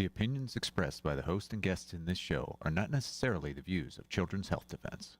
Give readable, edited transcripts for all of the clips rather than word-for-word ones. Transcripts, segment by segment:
The opinions expressed by the host and guests in this show are not necessarily the views of Children's Health Defense.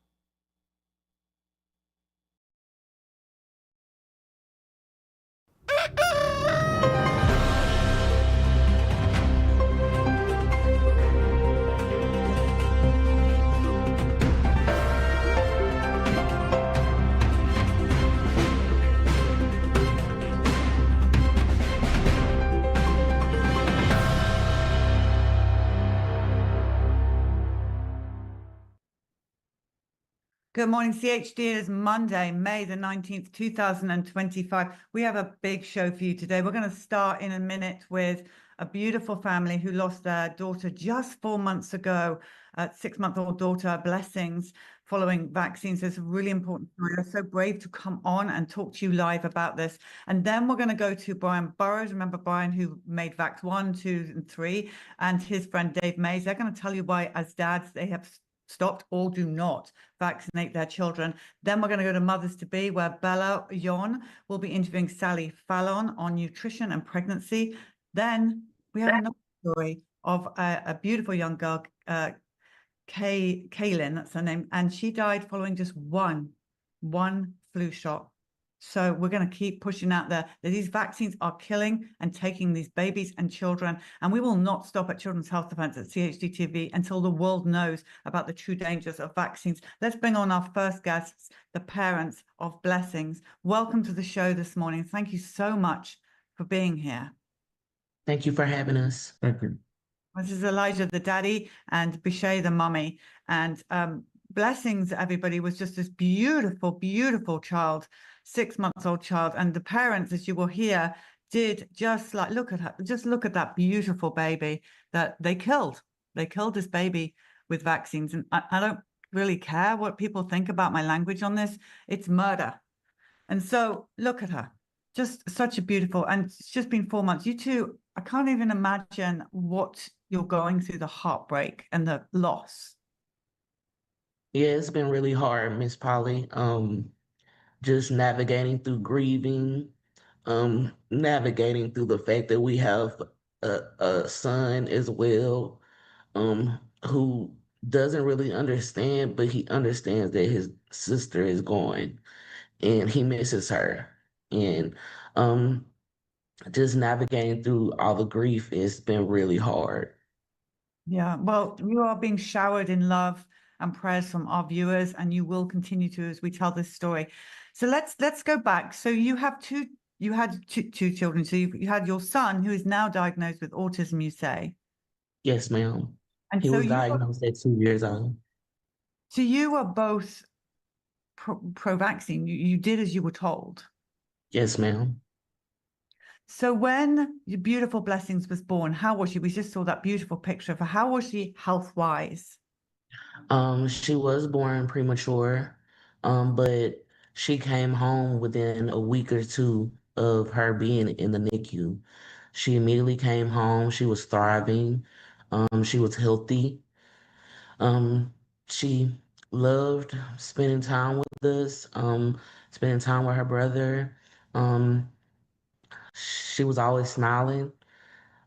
Good morning, CHD. It is Monday, May the 19th, 2025. We have a big show for you today. We're going to start in a minute with a beautiful family who lost their daughter just 4 months ago, a 6-month-old daughter, Blessings, following vaccines. It's a really important story. They're so brave to come on and talk to you live about this. And then we're going to go to Brian Burrowes. Remember Brian, who made Vax 1, 2, and 3, and his friend Dave Mays. They're going to tell you why, as dads, they have stopped or do not vaccinate their children. Then we're going to go to Mothers to Be, where Isabella Yon will be interviewing Sally Fallon on nutrition and pregnancy. Then we have another story of a beautiful young girl, Kaylin, that's her name, and she died following just one flu shot. So we're going to keep pushing out there that these vaccines are killing and taking these babies and children. And we will not stop at Children's Health Defense at CHD TV until the world knows about the true dangers of vaccines. Let's bring on our first guests, the parents of Blessings. Welcome to the show this morning. Thank you so much for being here. Thank you for having us. Thank you. This is Elijah, the daddy, and Bishay, the mummy. And Blessings, everybody, was just this beautiful, beautiful child, 6-month-old child. And the parents, as you will hear, did just like, look at her, just look at that beautiful baby that they killed. They killed this baby with vaccines. And I don't really care what people think about my language on this. It's murder. And so look at her, just such a beautiful, and it's just been 4 months. You two, I can't even imagine what you're going through, the heartbreak and the loss. Yeah, it's been really hard, Miss Polly. Just navigating through grieving, navigating through the fact that we have a son as well, who doesn't really understand, but he understands that his sister is gone and he misses her. And just navigating through all the grief, it's been really hard. Yeah, well, you are being showered in love and prayers from our viewers, and you will continue to as we tell this story. So let's go back. So you had two children. So you had your son, who is now diagnosed with autism, you say. Yes, ma'am. And He so was diagnosed at 2 years old. so you were both pro-vaccine. You did as you were told. Yes, ma'am. So when your beautiful Blessings was born, how was she? We just saw that beautiful picture of her. How was she health-wise? She was born premature, but she came home within a week or two of her being in the NICU. She immediately came home. She was thriving. She was healthy. Um, she loved spending time with us, spending time with her brother. Um, she was always smiling.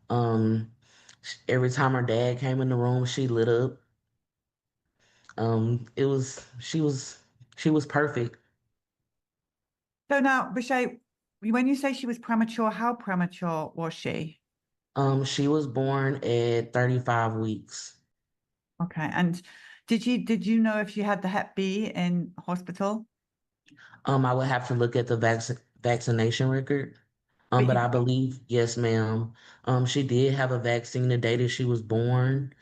Um, every time her dad came in the room, she lit up. It was she was perfect. So now, Bishay, when you say she was premature, how premature was she? She was born at 35 weeks. Okay. And did you know if she had the Hep B in hospital? I would have to look at the vaccination record. But But you, I believe, yes, ma'am. She did have a vaccine the day that she was born.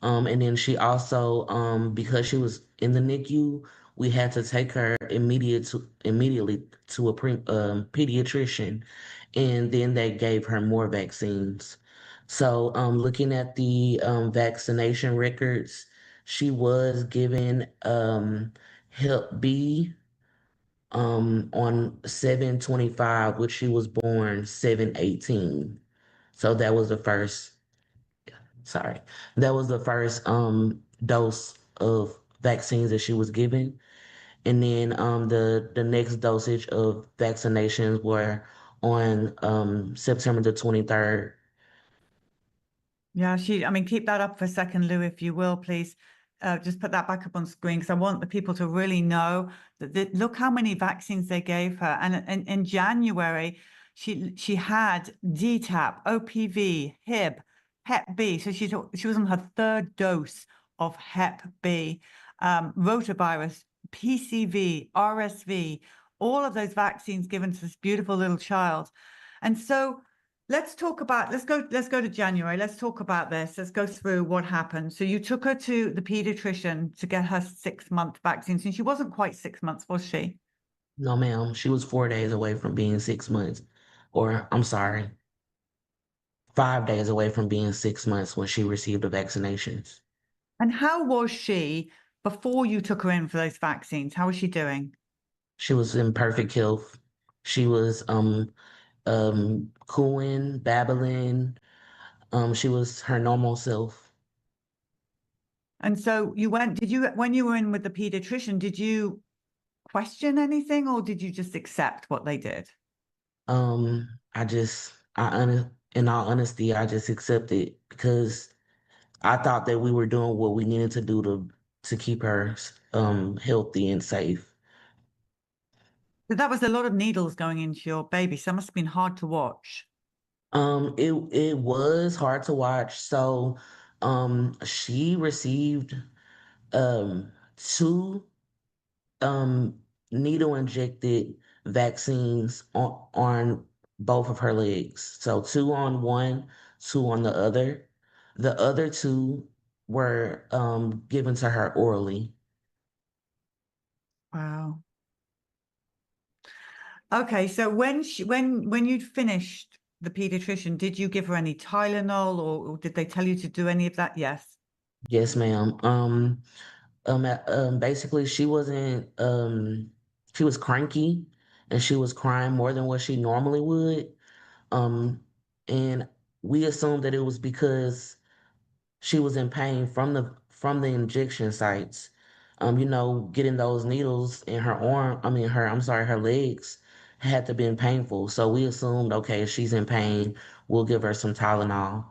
And then she also, because she was in the NICU, we had to take her immediately to a pediatrician, and then they gave her more vaccines. So, looking at the vaccination records, she was given Hep B on 7/25, which she was born 7/18. So sorry, that was the first dose of vaccines that she was given. And then the next dosage of vaccinations were on September the 23rd. Yeah, I mean, keep that up for a second, Lou, if you will, please. Just put that back up on screen because I want the people to really know that, look how many vaccines they gave her. And in January, she had DTaP, OPV, Hib, Hep B. So she was on her third dose of Hep B, rotavirus, PCV, RSV, all of those vaccines given to this beautiful little child. And so let's go to January. Let's talk about this. Let's go through what happened. So you took her to the pediatrician to get her 6-month vaccine. And she wasn't quite 6 months, was she? No, ma'am, she was 4 days away from being 6 months. Or, I'm sorry, 5 days away from being 6 months when she received the vaccinations. And how was she before you took her in for those vaccines? How was she doing? She was in perfect health. She was cooing, babbling. She was her normal self. And so when you were in with the pediatrician, did you question anything or did you just accept what they did? In all honesty, I just accepted because I thought that we were doing what we needed to do to keep her healthy and safe. So that was a lot of needles going into your baby. So that must have been hard to watch. It was hard to watch. So, she received two um needle injected vaccines on both of her legs. So two on one, two on the other. The other two were given to her orally. Wow. Okay, so when you'd finished the pediatrician, did you give her any Tylenol or did they tell you to do any of that? Yes. Yes, ma'am. Basically, she was cranky and she was crying more than what she normally would. Um, and we assumed that it was because she was in pain from the injection sites. Getting those needles in her arm, I mean her, I'm sorry, her legs had to been painful. So we assumed, okay, if she's in pain, we'll give her some Tylenol.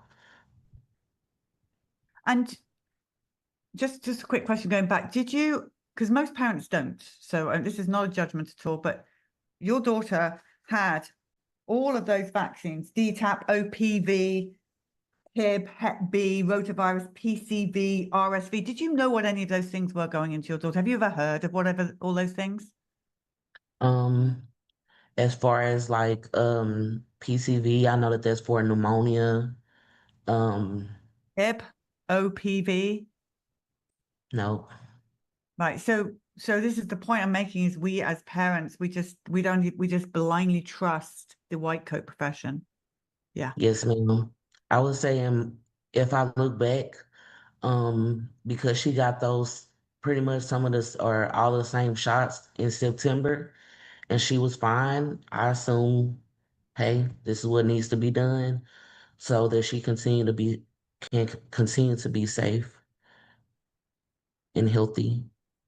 And just a quick question going back, because most parents don't, so this is not a judgment at all, but your daughter had all of those vaccines, DTaP, OPV, Hib, Hep B, rotavirus, PCV, RSV. Did you know what any of those things were going into your daughter? Have you ever heard of whatever all those things? Um, as far as like PCV, I know that that's for pneumonia. Um, Hib, OPV. no, Right. So this is the point I'm making is we as parents, we just blindly trust the white coat profession. Yeah. yes, ma'am. I would say, if I look back, because she got those pretty much some of this or all the same shots in September and she was fine. I assume, hey, this is what needs to be done so that she can continue to be safe and healthy.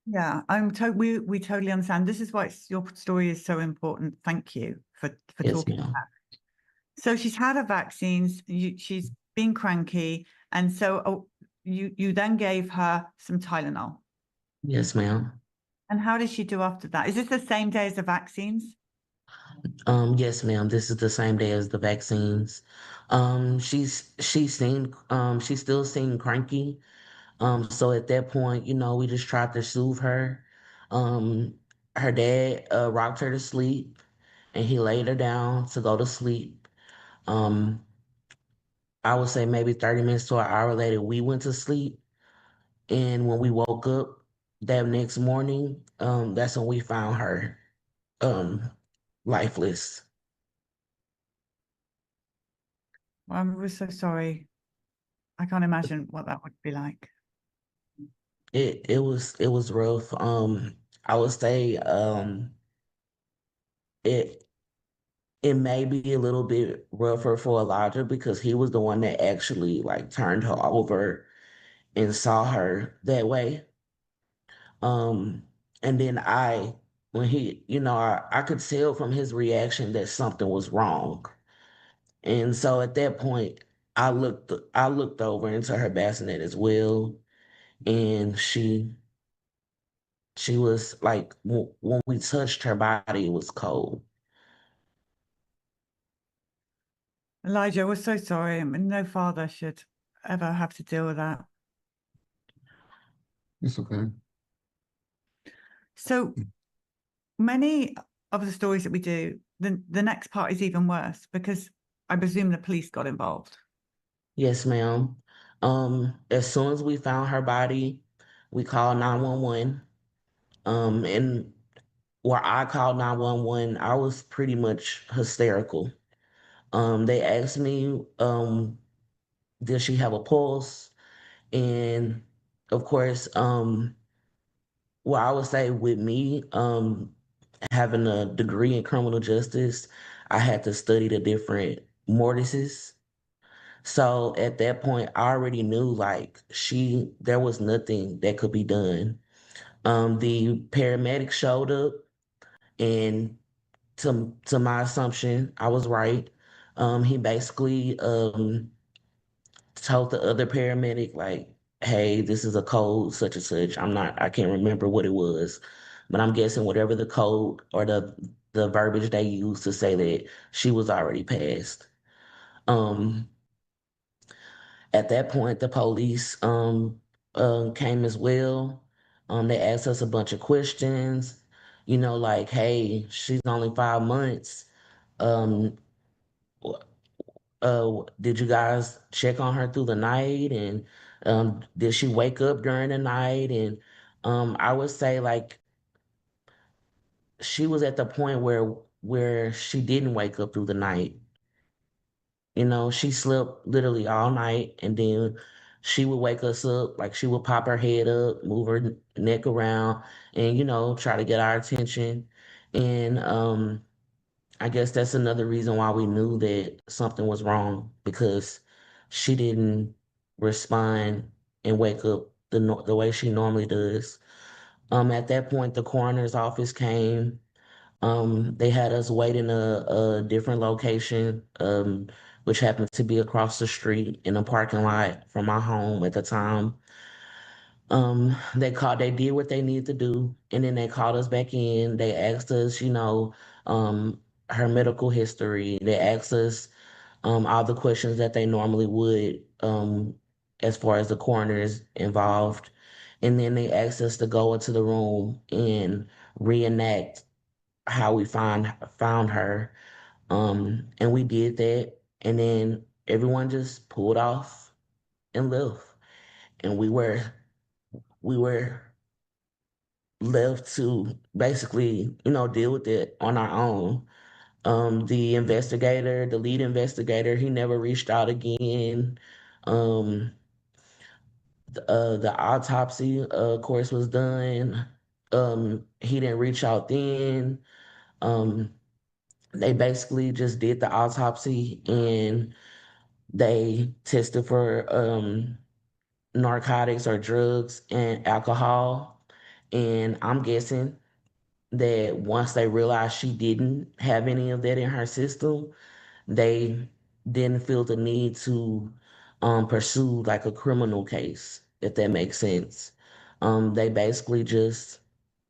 Yeah. We totally understand. This is why your story is so important. Thank you for Yes, talking. ma'am. So she's had her vaccines, she's been cranky, and so you then gave her some Tylenol. Yes, ma'am. And how did she do after that? Is this the same day as the vaccines? Yes, ma'am. This is the same day as the vaccines. She's still seemed cranky. So at that point, we just tried to soothe her. Um, Her dad rocked her to sleep and he laid her down to go to sleep. Um, I would say maybe 30 minutes to an hour later, we went to sleep. And when we woke up that next morning, that's when we found her um lifeless. Well, I'm so sorry. I can't imagine what that would be like. It was rough. I would say it it may be a little bit rougher for Elijah because he was the one that actually like turned her over and saw her that way. Um, and then when I could tell from his reaction that something was wrong. And so at that point, I looked over into her bassinet as well, and she was like when we touched her body, it was cold. Elijah, we're so sorry. I mean, no father should ever have to deal with that. It's okay. So many of the stories that we do, the next part is even worse because I presume the police got involved. Yes, ma'am. As soon as we found her body, we called 911. And where I called 911, I was pretty much hysterical. They asked me, did she have a pulse? And of course, well, I would say with me, having a degree in criminal justice, I had to study the different mortises. So at that point, I already knew like there was nothing that could be done. The paramedic showed up, and to my assumption, I was right. He basically told the other paramedic like, "Hey, this is a code such and such." I can't remember what it was, but I'm guessing whatever the code or the verbiage they used to say that she was already passed. Um, at that point, the police came as well. They asked us a bunch of questions, like, "Hey, she's only 5 months. Um, did you guys check on her through the night? And did she wake up during the night?" And I would say like she was at the point where she didn't wake up through the night. She slept literally all night, and then she would wake us up, like she would pop her head up, move her neck around, and try to get our attention. And I guess that's another reason why we knew that something was wrong, because she didn't respond and wake up the way she normally does. At that point, the coroner's office came. They had us wait in a different location, which happened to be across the street in a parking lot from my home at the time. They did what they needed to do, and then they called us back in. They asked us, um, her medical history. They asked us all the questions that they normally would, as far as the coroner is involved. And then they asked us to go into the room and reenact how we found her. And we did that, and then everyone just pulled off and left. And we were left to basically, deal with it on our own. The lead investigator, he never reached out again. Um, the autopsy, of course, was done. He didn't reach out then. Um, they basically just did the autopsy, and they tested for narcotics or drugs and alcohol. And I'm guessing that once they realized she didn't have any of that in her system, they didn't feel the need to pursue like a criminal case, if that makes sense. They basically just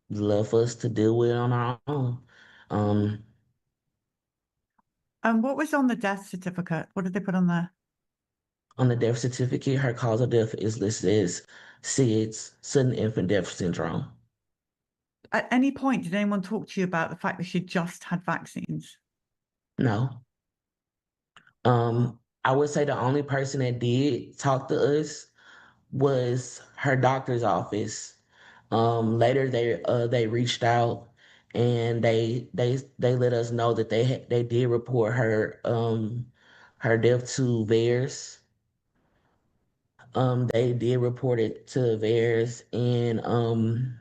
left us to deal with it on our own. Um, And what was on the death certificate? What did they put on there? on the death certificate, her cause of death is listed as SIDS, sudden infant death syndrome. At any point, did anyone talk to you about the fact that she just had vaccines? No. I would say the only person that did talk to us was her doctor's office. Later they reached out, and they let us know that they did report her death to VAERS. They did report it to VAERS, and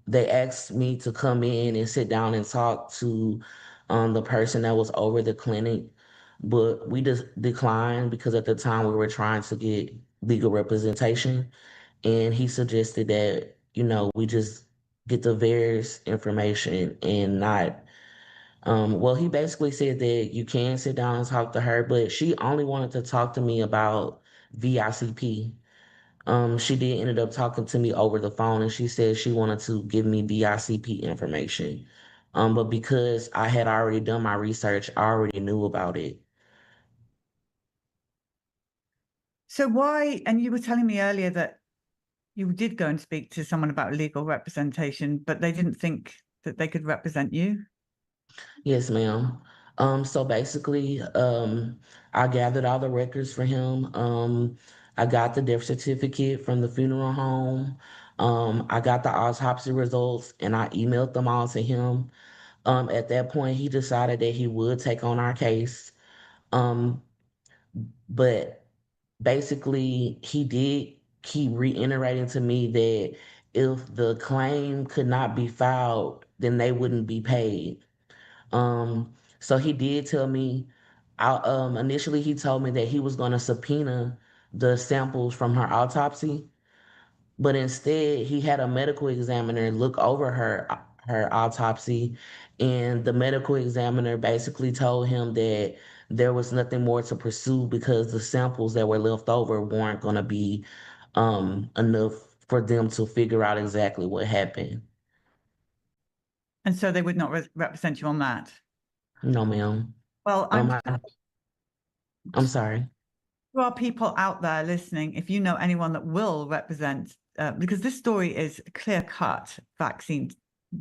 they asked me to come in and sit down and talk to the person that was over the clinic, but we just declined because at the time we were trying to get legal representation, and he suggested that we just get the various information and not Well, he basically said that you can sit down and talk to her, but she only wanted to talk to me about VICP. She did ended up talking to me over the phone, and she said she wanted to give me VICP information. But because I had already done my research, I already knew about it. So why, and you were telling me earlier that you did go and speak to someone about legal representation, but they didn't think that they could represent you. Yes, ma'am. So basically, I gathered all the records for him. I got the death certificate from the funeral home. I got the autopsy results and I emailed them all to him. At that point, he decided that he would take on our case. Um, but basically, he did keep reiterating to me that if the claim could not be filed, then they wouldn't be paid. So he did tell me, initially he told me that he was going to subpoena the samples from her autopsy, but instead he had a medical examiner look over her autopsy, and the medical examiner basically told him that there was nothing more to pursue because the samples that were left over weren't going to be enough for them to figure out exactly what happened. And so they would not represent you on that. No, ma'am. Well, Um, I, I'm sorry. there are people out there listening, if you know anyone that will represent, because this story is clear-cut vaccine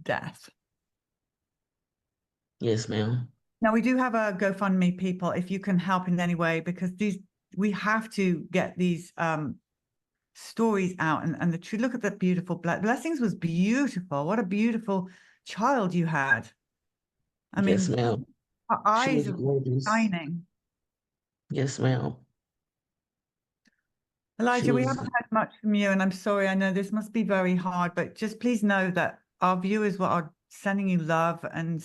death. Yes, ma'am. Now, we do have a GoFundMe, people, if you can help in any way, because we have to get these stories out and the truth. Look at that beautiful Blessings was beautiful. What a beautiful child you had. I Yes, mean, ma'am. her She eyes was are gorgeous. shining. Yes, ma'am. She Elijah, we was, haven't heard much from you, and I'm sorry. I know this must be very hard, but just please know that our viewers are sending you love and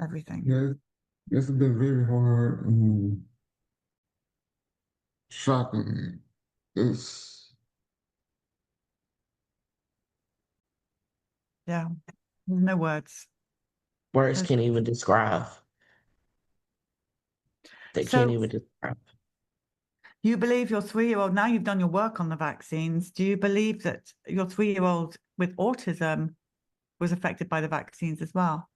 everything. Yeah, it's been very hard and shocking. It's Yeah, no words. words can't even describe. They can't So even describe. you believe your 3-year-old, now you've done your work on the vaccines, do you believe that your 3-year-old with autism was affected by the vaccines as well?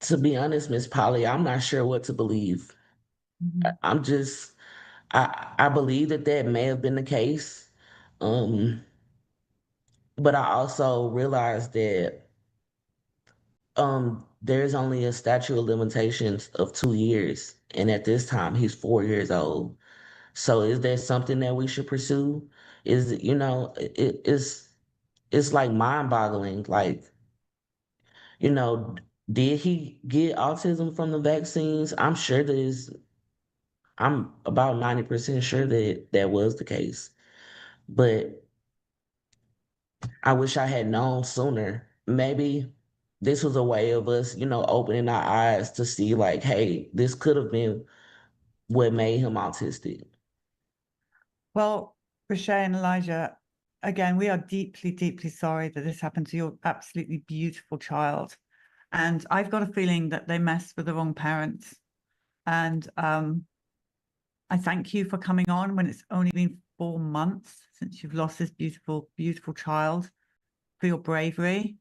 To be honest, Miss Polly, I'm not sure what to believe. I'm just, I believe that that may have been the case. Um, but I also realized that there's only a statute of limitations of 2 years. And at this time, he's 4 years old. So is there something that we should pursue? Is, it's like mind boggling. Like, you know, did he get autism from the vaccines? I'm about 90% sure that that was the case. But I wish I had known sooner. Maybe this was a way of us, opening our eyes to see like, hey, this could have been what made him autistic. Well, Rashay and Elijah, again, we are deeply, deeply sorry that this happened to your absolutely beautiful child. And I've got a feeling that they messed with the wrong parents. And I thank you for coming on when it's only been 4 months since you've lost this beautiful, beautiful child, for your bravery.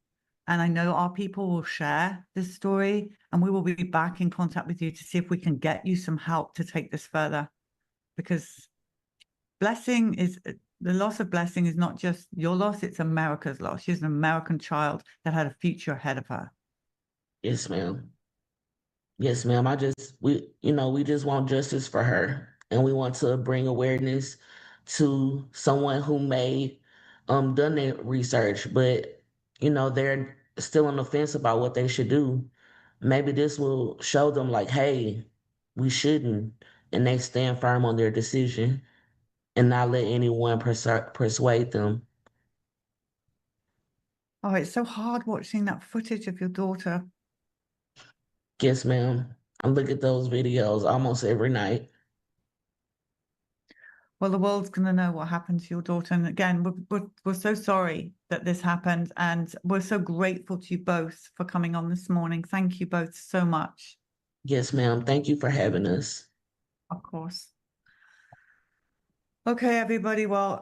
And I know our people will share this story, and we will be back in contact with you to see if we can get you some help to take this further. Because the loss of Blessing is not just your loss, it's America's loss. She's an American child that had a future ahead of her. Yes, ma'am. Yes, ma'am. We just want justice for her. And we want to bring awareness to someone who may done their research, but they're still on the fence about what they should do. Maybe this will show them like, hey, we shouldn't, and they stand firm on their decision and not let anyone persuade them. Oh, it's so hard watching that footage of your daughter. Yes, ma'am. I look at those videos almost every night. Well, the world's going to know what happened to your daughter. And again, we're so sorry that this happened. And we're so grateful to you both for coming on this morning. Thank you both so much. Yes, ma'am. Thank you for having us. Of course. Okay, everybody. Well,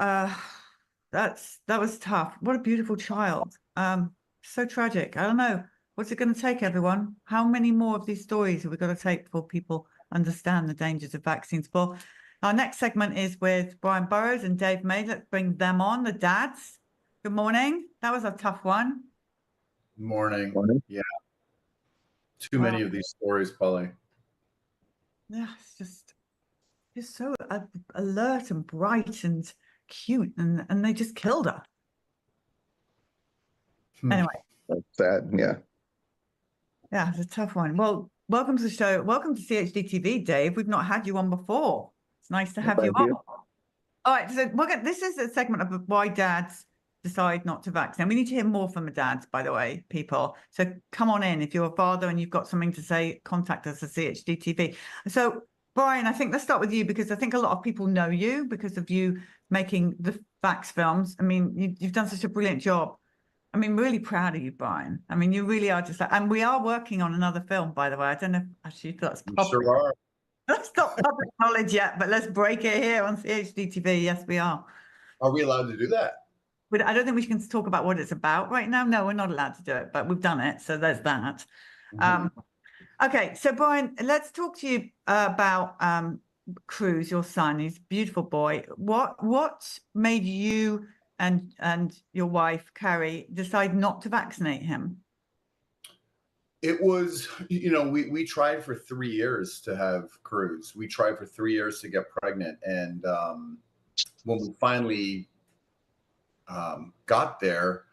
that was tough. What a beautiful child. So tragic. I don't know. What's it going to take, everyone? How many more of these stories have we got to take before people understand the dangers of vaccines? Well, our next segment is with Brian Burrowes and Dave May. Let's bring them on, the dads. Good morning. That was a tough one. Morning. Yeah. Too Wow. many of these stories, Polly. Yeah, it's just so alert and bright and cute, and they just killed her. Anyway. That's sad. Yeah. Yeah, it's a tough one. Well, welcome to the show. Welcome to CHD TV, Dave. We've not had you on before. It's nice to have you Thank on. you. All right, so this is a segment of why dads decide not to vaccinate. We need to hear more from the dads, by the way, people. So come on in. If you're a father and you've got something to say, contact us at CHD TV. So, Brian, I think let's start with you because I think a lot of people know you because of you making the Vax films. I mean, you've done such a brilliant job. I mean, really proud of you, Brian. I mean, you really are just like, and we are working on another film, by the way. I don't know if actually that's public. Sure are. That's not public knowledge yet, but let's break it here on CHD TV. Yes, we are. Are we allowed to do that? But I don't think we can talk about what it's about right now. No, we're not allowed to do it, but we've done it. So there's that. Okay, so Brian, let's talk to you about Cruz, your son. He's a beautiful boy. What made you and your wife, Carrie, decide not to vaccinate him? It was, we tried for 3 years to have Cruz. We tried for 3 years to get pregnant. And when we finally got there,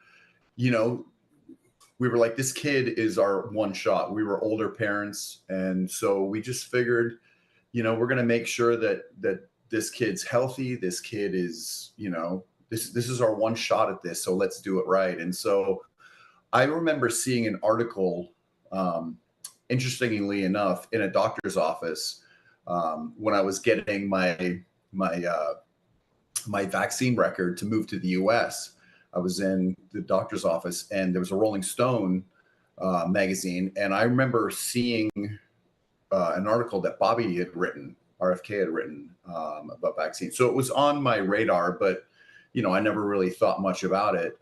we were like, this kid is our one shot. We were older parents. And so we just figured, we're going to make sure that this kid's healthy. This kid is, this is our one shot at this. So let's do it right. And so I remember seeing an article, interestingly enough, in a doctor's office when I was getting my vaccine record to move to the US. I was in the doctor's office and there was a Rolling Stone magazine. And I remember seeing an article that Bobby had written, RFK had written about vaccines. So it was on my radar, but, I never really thought much about it.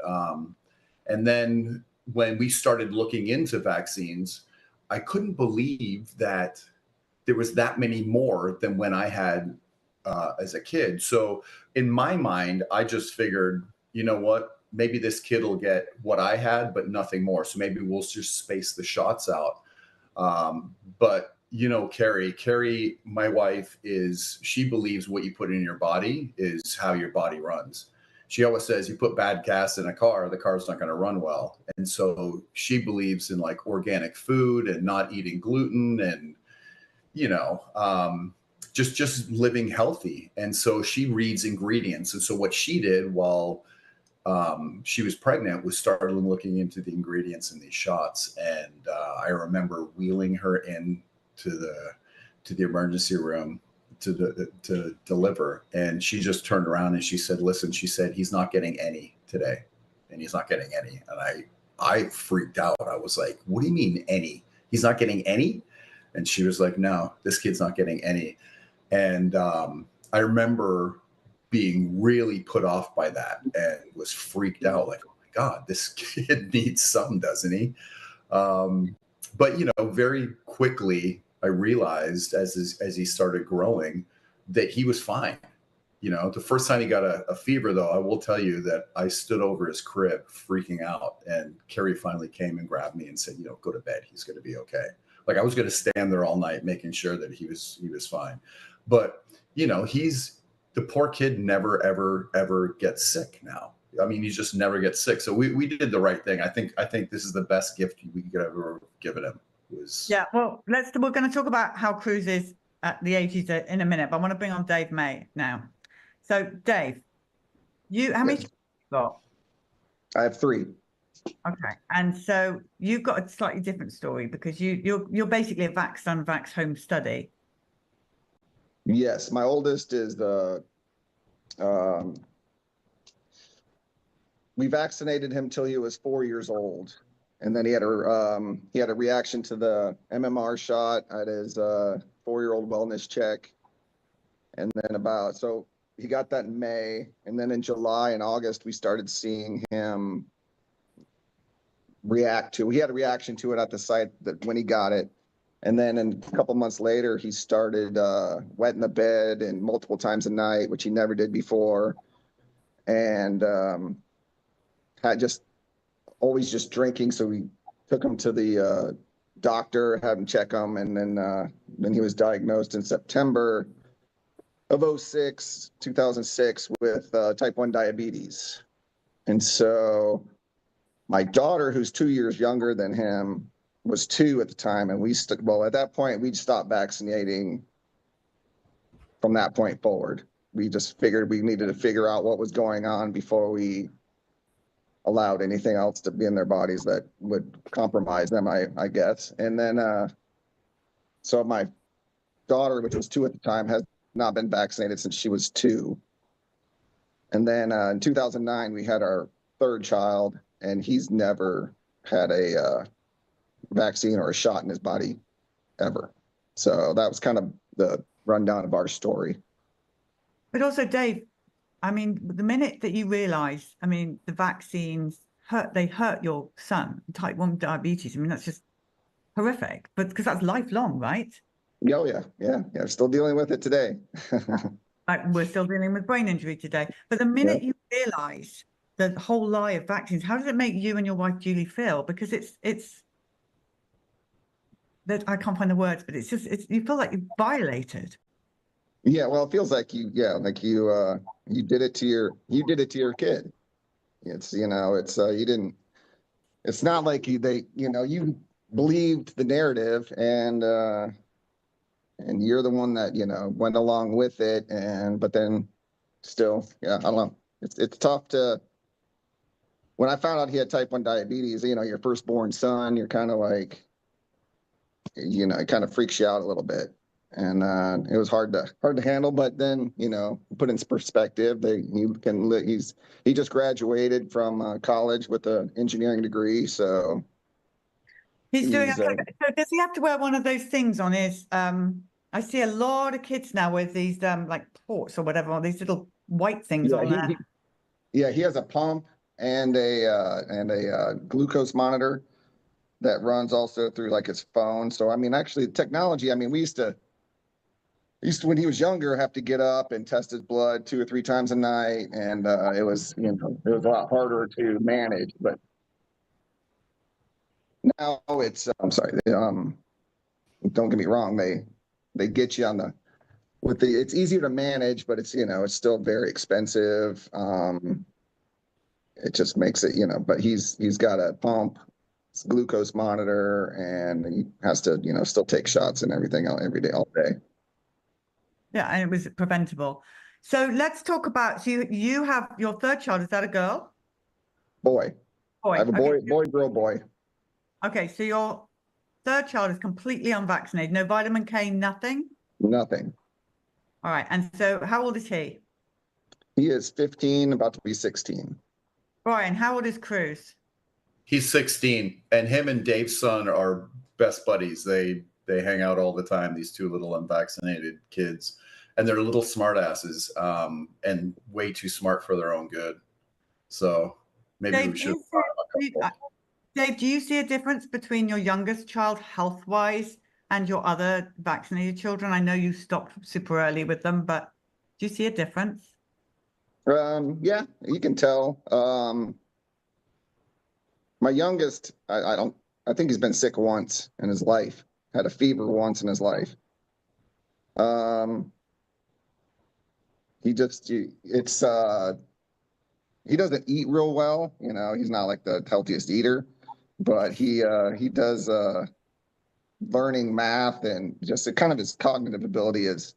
And then when we started looking into vaccines, I couldn't believe that there was that many more than when I had as a kid. So in my mind, I just figured, you know what, maybe this kid will get what I had, but nothing more. So maybe we'll just space the shots out. But Carrie, my wife, she believes what you put in your body is how your body runs. She always says you put bad gas in a car, the car's not going to run well. And so she believes in like organic food and not eating gluten and, just living healthy. And so she reads ingredients. And so what she did while she was pregnant was started looking into the ingredients in these shots. And I remember wheeling her in to the emergency room to deliver. And she just turned around and she said, listen, she said, he's not getting any today. And he's not getting any. And I freaked out. I was like, what do you mean any? He's not getting any? And she was like, no, this kid's not getting any. And I remember being really put off by that and was freaked out. Like, oh my God, this kid needs some, doesn't he? But, very quickly, I realized as he started growing that he was fine. The first time he got a fever, though, I will tell you that I stood over his crib freaking out. And Carrie finally came and grabbed me and said, go to bed. He's going to be okay. Like I was going to stand there all night making sure that he was fine. But, the poor kid never, ever, ever gets sick now. I mean, he just never gets sick. So we did the right thing. I think this is the best gift we could ever given him. Yeah, well, we're going to talk about how Cruz is at the age he's at in a minute, but I want to bring on Dave May now. So Dave, how many children have you got? I have 3. Okay, and so you've got a slightly different story because you're basically a vax home study. Yes, my oldest is the Um, we vaccinated him till he was 4 years old, and then he had a reaction to the MMR shot at his 4-year-old wellness check, and then so he got that in May, and then in July and August we started seeing him react to. He had a reaction to it at the site that when he got it, and then a couple months later he started wetting the bed and multiple times a night, which he never did before, and had just always just drinking. So we took him to the doctor, had him check him, and then he was diagnosed in September of 2006 with type 1 diabetes. And so my daughter, who's 2 years younger than him, was 2 at the time, and at that point we'd stopped vaccinating from that point forward. We just figured we needed to figure out what was going on before we allowed anything else to be in their bodies that would compromise them, I guess. And then, so my daughter, which was 2 at the time, has not been vaccinated since she was 2. And then in 2009, we had our 3rd child, and he's never had a vaccine or a shot in his body ever. So that was kind of the rundown of our story. But also, Dave, I mean, the minute that you realize, I mean, the vaccines hurt your son, type 1 diabetes. I mean, that's just horrific, but because that's lifelong, right? Oh, yeah. Still dealing with it today. Like, we're still dealing with brain injury today. But the minute you realize the whole lie of vaccines, how does it make you and your wife, Julie, feel? Because it's that I can't find the words, but you feel like you've violated. Yeah, well, it feels like you did it to your kid. It's, it's not like you believed the narrative, and you're the one that, went along with it. But then still, I don't know. It's tough when I found out he had type 1 diabetes, your firstborn son, you're kind of like, it kind of freaks you out a little bit. And it was hard to handle, but then put in perspective, he just graduated from college with an engineering degree, so he's doing okay. So does he have to wear one of those things on his? I see a lot of kids now with these like ports or whatever, these little white things on there. He has a pump and a glucose monitor that runs also through like his phone. So I mean, actually, technology. I mean, we used to when he was younger have to get up and test his blood 2 or 3 times a night, and it was a lot harder to manage. But now it's I'm sorry, don't get me wrong, they get you on it's easier to manage, but it's it's still very expensive. It just makes it but he's got a pump, glucose monitor, and he has to still take shots and everything every day, all day. Yeah, and it was preventable. So let's talk about, you have your 3rd child. Is that a girl? Boy. I have a boy. Okay, so your 3rd child is completely unvaccinated. No vitamin K, nothing? Nothing. All right. And so how old is he? He is 15, about to be 16. Brian, how old is Cruz? He's 16, and him and Dave's son are best buddies. They hang out all the time, these 2 little unvaccinated kids, and they're little smart asses, and way too smart for their own good. So maybe Dave, we should. Dave, do you see a difference between your youngest child health-wise and your other vaccinated children? I know you stopped super early with them, but do you see a difference? Yeah, you can tell. My youngest, I think he's been sick once in his life. Had a fever once in his life. He doesn't eat real well. He's not like the healthiest eater, but he does learning math, and just kind of his cognitive ability is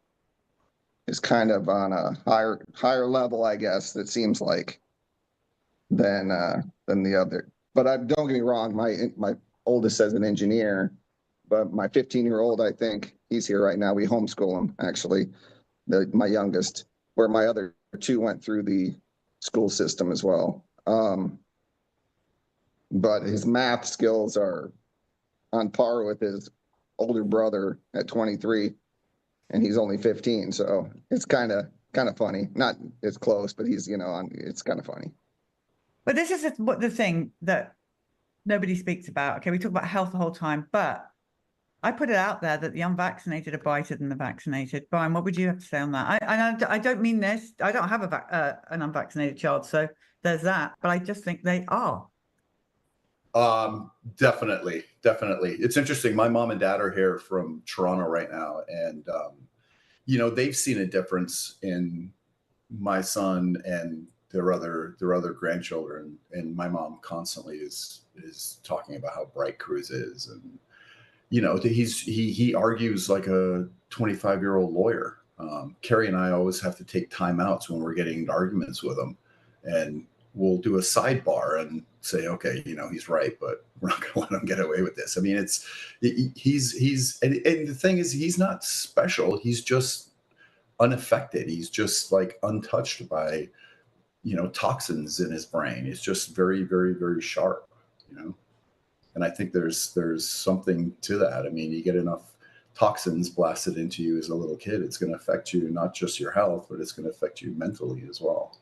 kind of on a higher level, I guess. It seems like than the other. But don't get me wrong, my oldest is an engineer. But my 15-year-old, I think he's here right now. We homeschool him, actually, my youngest, where my other two went through the school system as well. But his math skills are on par with his older brother at 23, and he's only 15. So it's kind of funny. Not as close, but he's, it's kind of funny. But this is what the thing that nobody speaks about. Okay, we talk about health the whole time, but I put it out there that the unvaccinated are brighter than the vaccinated. Brian, what would you have to say on that? I don't mean this. I don't have an unvaccinated child, so there's that. But I just think they are. Definitely. It's interesting. My mom and dad are here from Toronto right now, and they've seen a difference in my son and their other grandchildren. And my mom constantly is talking about how bright Cruz is, and he argues like a 25-year-old lawyer. Carrie and I always have to take timeouts when we're getting into arguments with him, and we'll do a sidebar and say, okay, he's right, but we're not going to let him get away with this. I mean, he's and the thing is, he's not special. He's just unaffected. He's just like untouched by, toxins in his brain. He's just very, very, very sharp, And I think there's something to that. I mean, you get enough toxins blasted into you as a little kid, it's going to affect you, not just your health, but it's going to affect you mentally as well.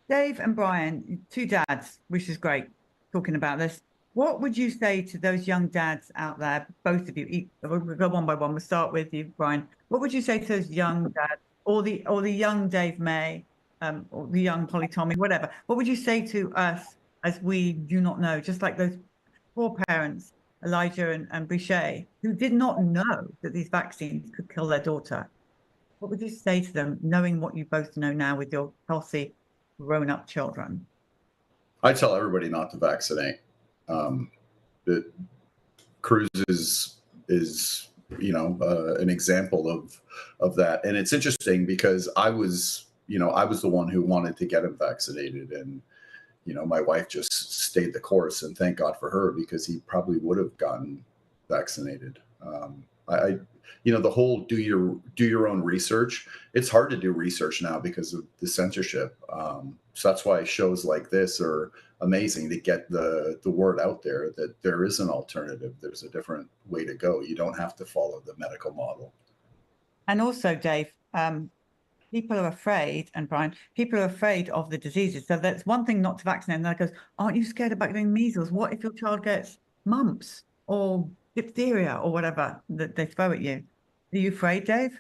Dave and Brian, two dads, which is great, talking about this. What would you say to those young dads out there, both of you? We'll go one by one. We'll start with you, Brian. What would you say to those young dads, or the young Dave May, or the young Polly Tommy, whatever? What would you say to us as we do not know, just like those poor parents, Elijah and Boucher, who did not know that these vaccines could kill their daughter? What would you say to them, knowing what you both know now with your healthy, grown-up children? I tell everybody not to vaccinate. That Cruz is an example of that, and it's interesting because I was the one who wanted to get him vaccinated, and my wife just stayed the course, and thank God for her, because he probably would have gotten vaccinated. The whole do your own research. It's hard to do research now because of the censorship. So that's why shows like this are amazing, to get the word out there that there is an alternative. There's a different way to go. You don't have to follow the medical model. And also, Dave, people are afraid, and Brian, people are afraid of the diseases. So that's one thing not to vaccinate. And that goes, aren't you scared about getting measles? What if your child gets mumps or diphtheria or whatever that they throw at you? Are you afraid, Dave?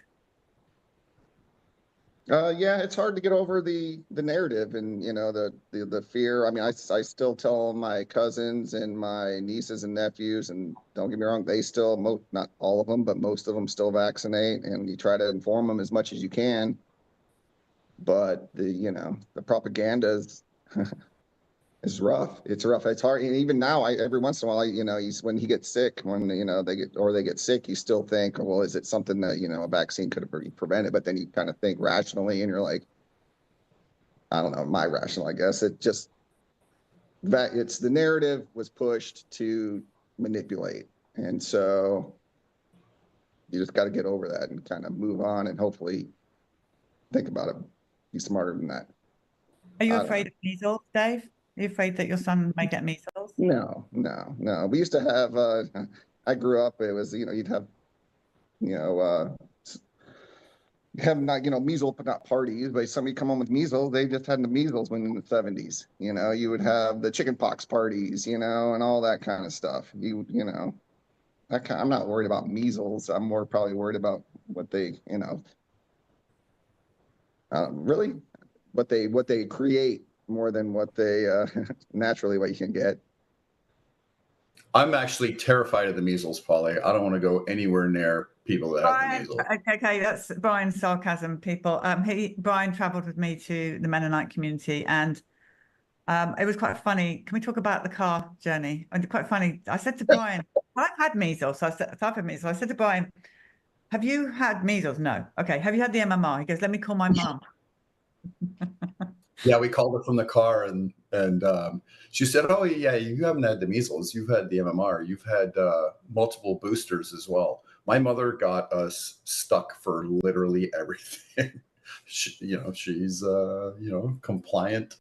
Yeah, it's hard to get over the narrative and the fear. I mean, I still tell my cousins and my nieces and nephews, and don't get me wrong, they still, not all of them, but most of them still vaccinate, and you try to inform them as much as you can. But the propaganda is rough. It's rough. It's hard. And even now, every once in a while, he's, when he gets sick, when they get sick, you still think, well, is it something that a vaccine could have prevented? But then you kind of think rationally, and you're like, I don't know, my rational, I guess. It just that it's the narrative was pushed to manipulate, and so you just got to get over that and kind of move on, and hopefully think about it, be smarter than that. Are you afraid of measles, Dave? Are you afraid that your son may get measles? No. We used to have, I grew up, it was, you'd have, measles, but not parties, but somebody come home with measles, they just had the measles when in the 70s. You would have the chicken pox parties, and all that kind of stuff. I'm not worried about measles. I'm more probably worried about what they, really what they create more than what they naturally what you can get. I'm actually terrified of the measles, Polly. I don't want to go anywhere near people that have the measles. Okay, that's Brian's sarcasm, people. Brian traveled with me to the Mennonite community, and it was quite funny. Can we talk about the car journey? And quite funny. I said to Brian, I've had measles. So I've had measles. I said to Brian, have you had measles? No. Okay. Have you had the MMR? He goes, let me call my mom. Yeah, we called her from the car, and she said, oh, yeah, you haven't had the measles. You've had the MMR. You've had multiple boosters as well. My mother got us stuck for literally everything. she's compliant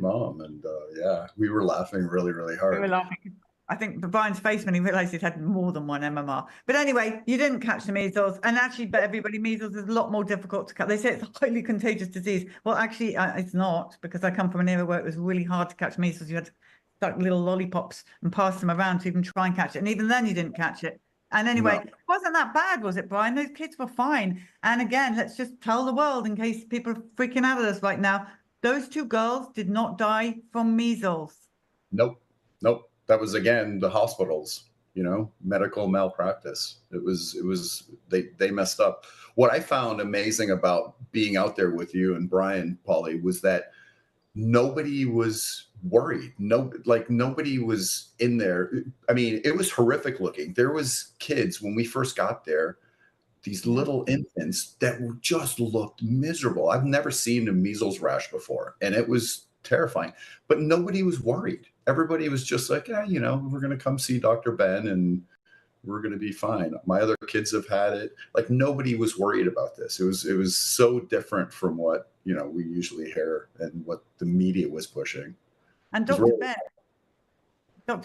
mom. And yeah, we were laughing really, really hard. We were laughing. I think Brian's face when he realized he'd had more than one MMR. But anyway, you didn't catch the measles. And actually, but everybody, measles is a lot more difficult to catch. They say it's a highly contagious disease. Well, actually, it's not, because I come from an era where it was really hard to catch measles. You had to stuck little lollipops and pass them around to even try and catch it. And even then, you didn't catch it. And anyway, It wasn't that bad, was it, Brian? Those kids were fine. And again, let's just tell the world, in case people are freaking out at us right now, those 2 girls did not die from measles. Nope. That was, again, the hospitals, medical malpractice. It was they messed up. What I found amazing about being out there with you and Brian, Polly, was that nobody was worried. Nobody was in there. I mean, it was horrific looking. There was kids when we first got there, these little infants that just looked miserable. I've never seen a measles rash before, and it was terrifying. But nobody was worried. Everybody was just like, we're going to come see Dr. Ben and we're going to be fine. My other kids have had it. Like, nobody was worried about this. It was so different from what, we usually hear and what the media was pushing. And Dr.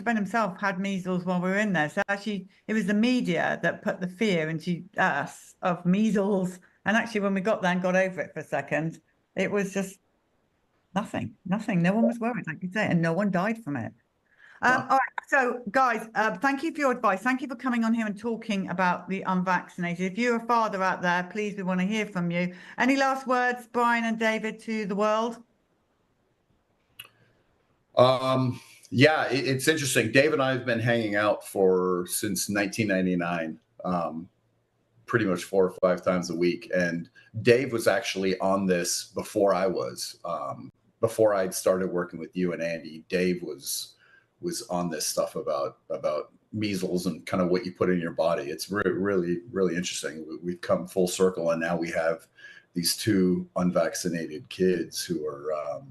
Ben himself had measles while we were in there. So actually, it was the media that put the fear into us of measles. And actually, when we got there and got over it for a second, it was just nothing. No one was worried, like you say, and no one died from it. All right. So, guys, thank you for your advice. Thank you for coming on here and talking about the unvaccinated. If you're a father out there, please, we want to hear from you. Any last words, Brian and David, to the world? Yeah, it's interesting. Dave and I have been hanging out since 1999, pretty much 4 or 5 times a week. And Dave was actually on this before I was. Before I'd started working with you and Andy, Dave was on this stuff about measles and kind of what you put in your body. It's really, really interesting. We've come full circle, and now we have these 2 unvaccinated kids who are,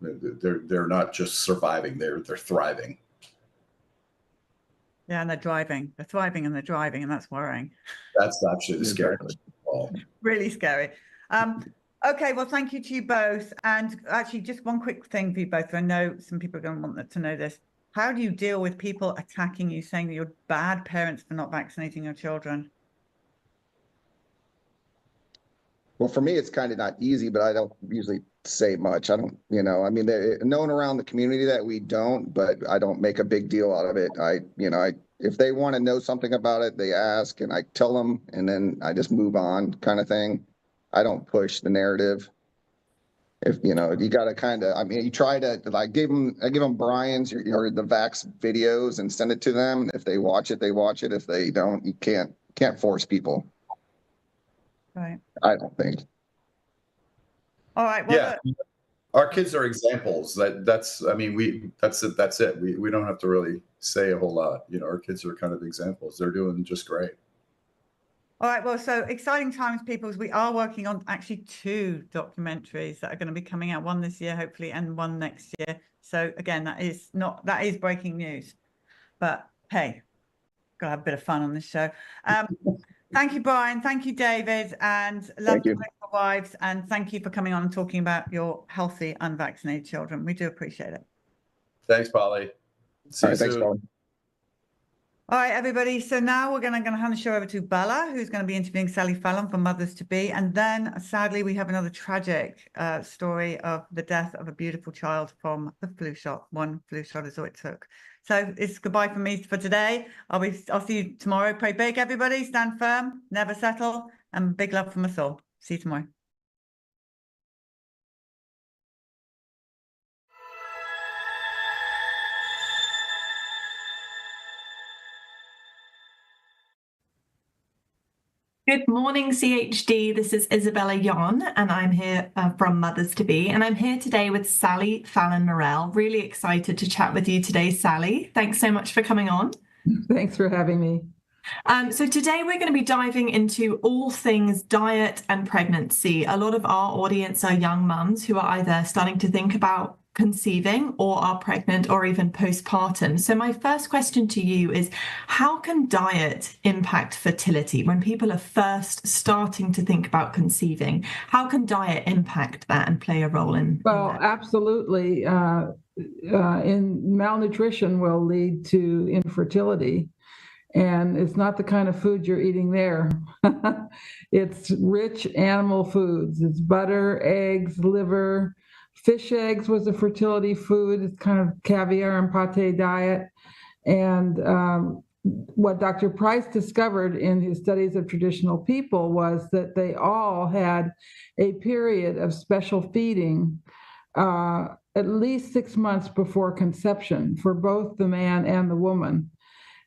they're not just surviving; they're thriving. Yeah, and they're driving. They're thriving and they're driving, and that's worrying. That's actually the scariest. Really scary. Okay, well, thank you to you both. And actually, just one quick thing for you both. I know some people are going to want to know this. How do you deal with people attacking you, saying that you're bad parents for not vaccinating your children? Well, for me, it's kind of not easy, but I don't usually say much. I don't, I mean, known around the community that we don't, but I don't make a big deal out of it. If they want to know something about it, they ask and I tell them, and then I just move on, kind of thing. I don't push the narrative. If you got to kind of, you try to I give them Brian's or the Vax videos and send it to them. If they watch it, they watch it. If they don't, you can't force people. Right. I don't think. All right. Well, yeah, our kids are examples. That's it. We don't have to really say a whole lot. Our kids are kind of examples. They're doing just great. All right. Well, so exciting times, people. We are working on actually 2 documentaries that are going to be coming out, one this year, hopefully, and one next year. So again, that is breaking news. But hey, gotta have a bit of fun on this show. Thank you, Brian. Thank you, David, and love your wives. And thank you for coming on and talking about your healthy, unvaccinated children. We do appreciate it. Thanks, Polly. See you soon. Thanks, Polly. All right, everybody. So now we're going to hand the show over to Bella, who's going to be interviewing Sally Fallon for Mothers to Be. And then, sadly, we have another tragic story of the death of a beautiful child from the flu shot. One flu shot is all it took. So it's goodbye from me for today. I'll see you tomorrow. Pray big, everybody. Stand firm, never settle, and big love from us all. See you tomorrow. Good morning, CHD. This is Isabella Yon, and I'm here from Mothers to Be, and I'm here today with Sally Fallon Morell. Really excited to chat with you today, Sally. Thanks so much for coming on. Thanks for having me. So today we're going to be diving into all things diet and pregnancy. A lot of our audience are young mums who are either starting to think about conceiving or are pregnant or even postpartum. So my first question to you is, how can diet impact fertility when people are first starting to think about conceiving? How can diet impact that and play a role in Well, that? absolutely. In malnutrition will lead to infertility. And it's not the kind of food you're eating there. It's rich animal foods. It's butter, eggs, liver. Fish eggs was a fertility food. It's kind of caviar and pate diet. And what Dr. Price discovered in his studies of traditional people was that they all had a period of special feeding at least 6 months before conception for both the man and the woman.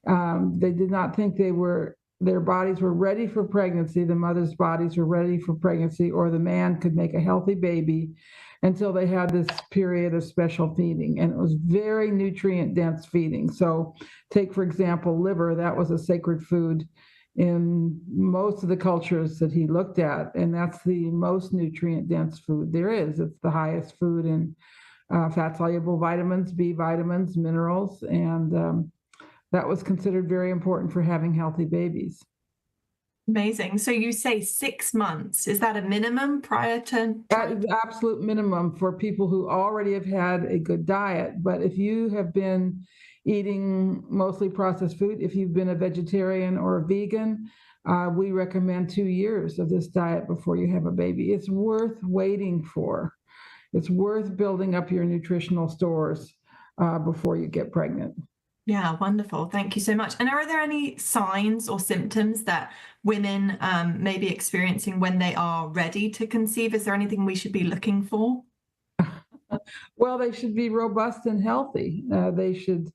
They did not think their bodies were ready for pregnancy, the mother's bodies were ready for pregnancy, or the man could make a healthy baby until they had this period of special feeding. And it was very nutrient-dense feeding. So take, for example, liver. That was a sacred food in most of the cultures that he looked at, and that's the most nutrient-dense food there is. It's the highest food in fat-soluble vitamins, B vitamins, minerals, and that was considered very important for having healthy babies. Amazing. So you say 6 months. Is that a minimum prior to? That is the absolute minimum for people who already have had a good diet. But if you have been eating mostly processed food, if you've been a vegetarian or a vegan, we recommend 2 years of this diet before you have a baby. It's worth waiting for. It's worth building up your nutritional stores before you get pregnant. Yeah, wonderful. Thank you so much. And are there any signs or symptoms that women may be experiencing when they are ready to conceive? Is there anything we should be looking for? Well, they should be robust and healthy. They should,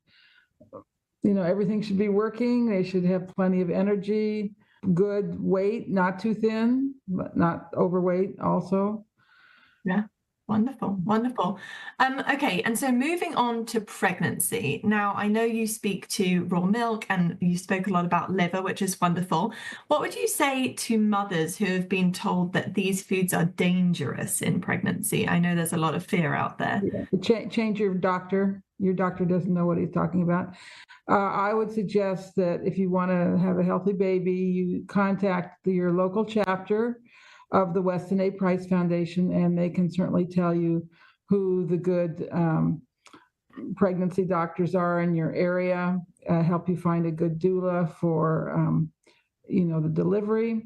everything should be working. They should have plenty of energy, good weight, not too thin, but not overweight also. Yeah. Wonderful, wonderful. Okay, and so moving on to pregnancy. Now, I know you speak to raw milk and you spoke a lot about liver, which is wonderful. What would you say to mothers who have been told that these foods are dangerous in pregnancy? I know there's a lot of fear out there. Yeah. Change your doctor. Your doctor doesn't know what he's talking about. I would suggest that if you want to have a healthy baby, you contact your local chapter of the Weston A. Price Foundation, and they can certainly tell you who the good pregnancy doctors are in your area, help you find a good doula for, the delivery,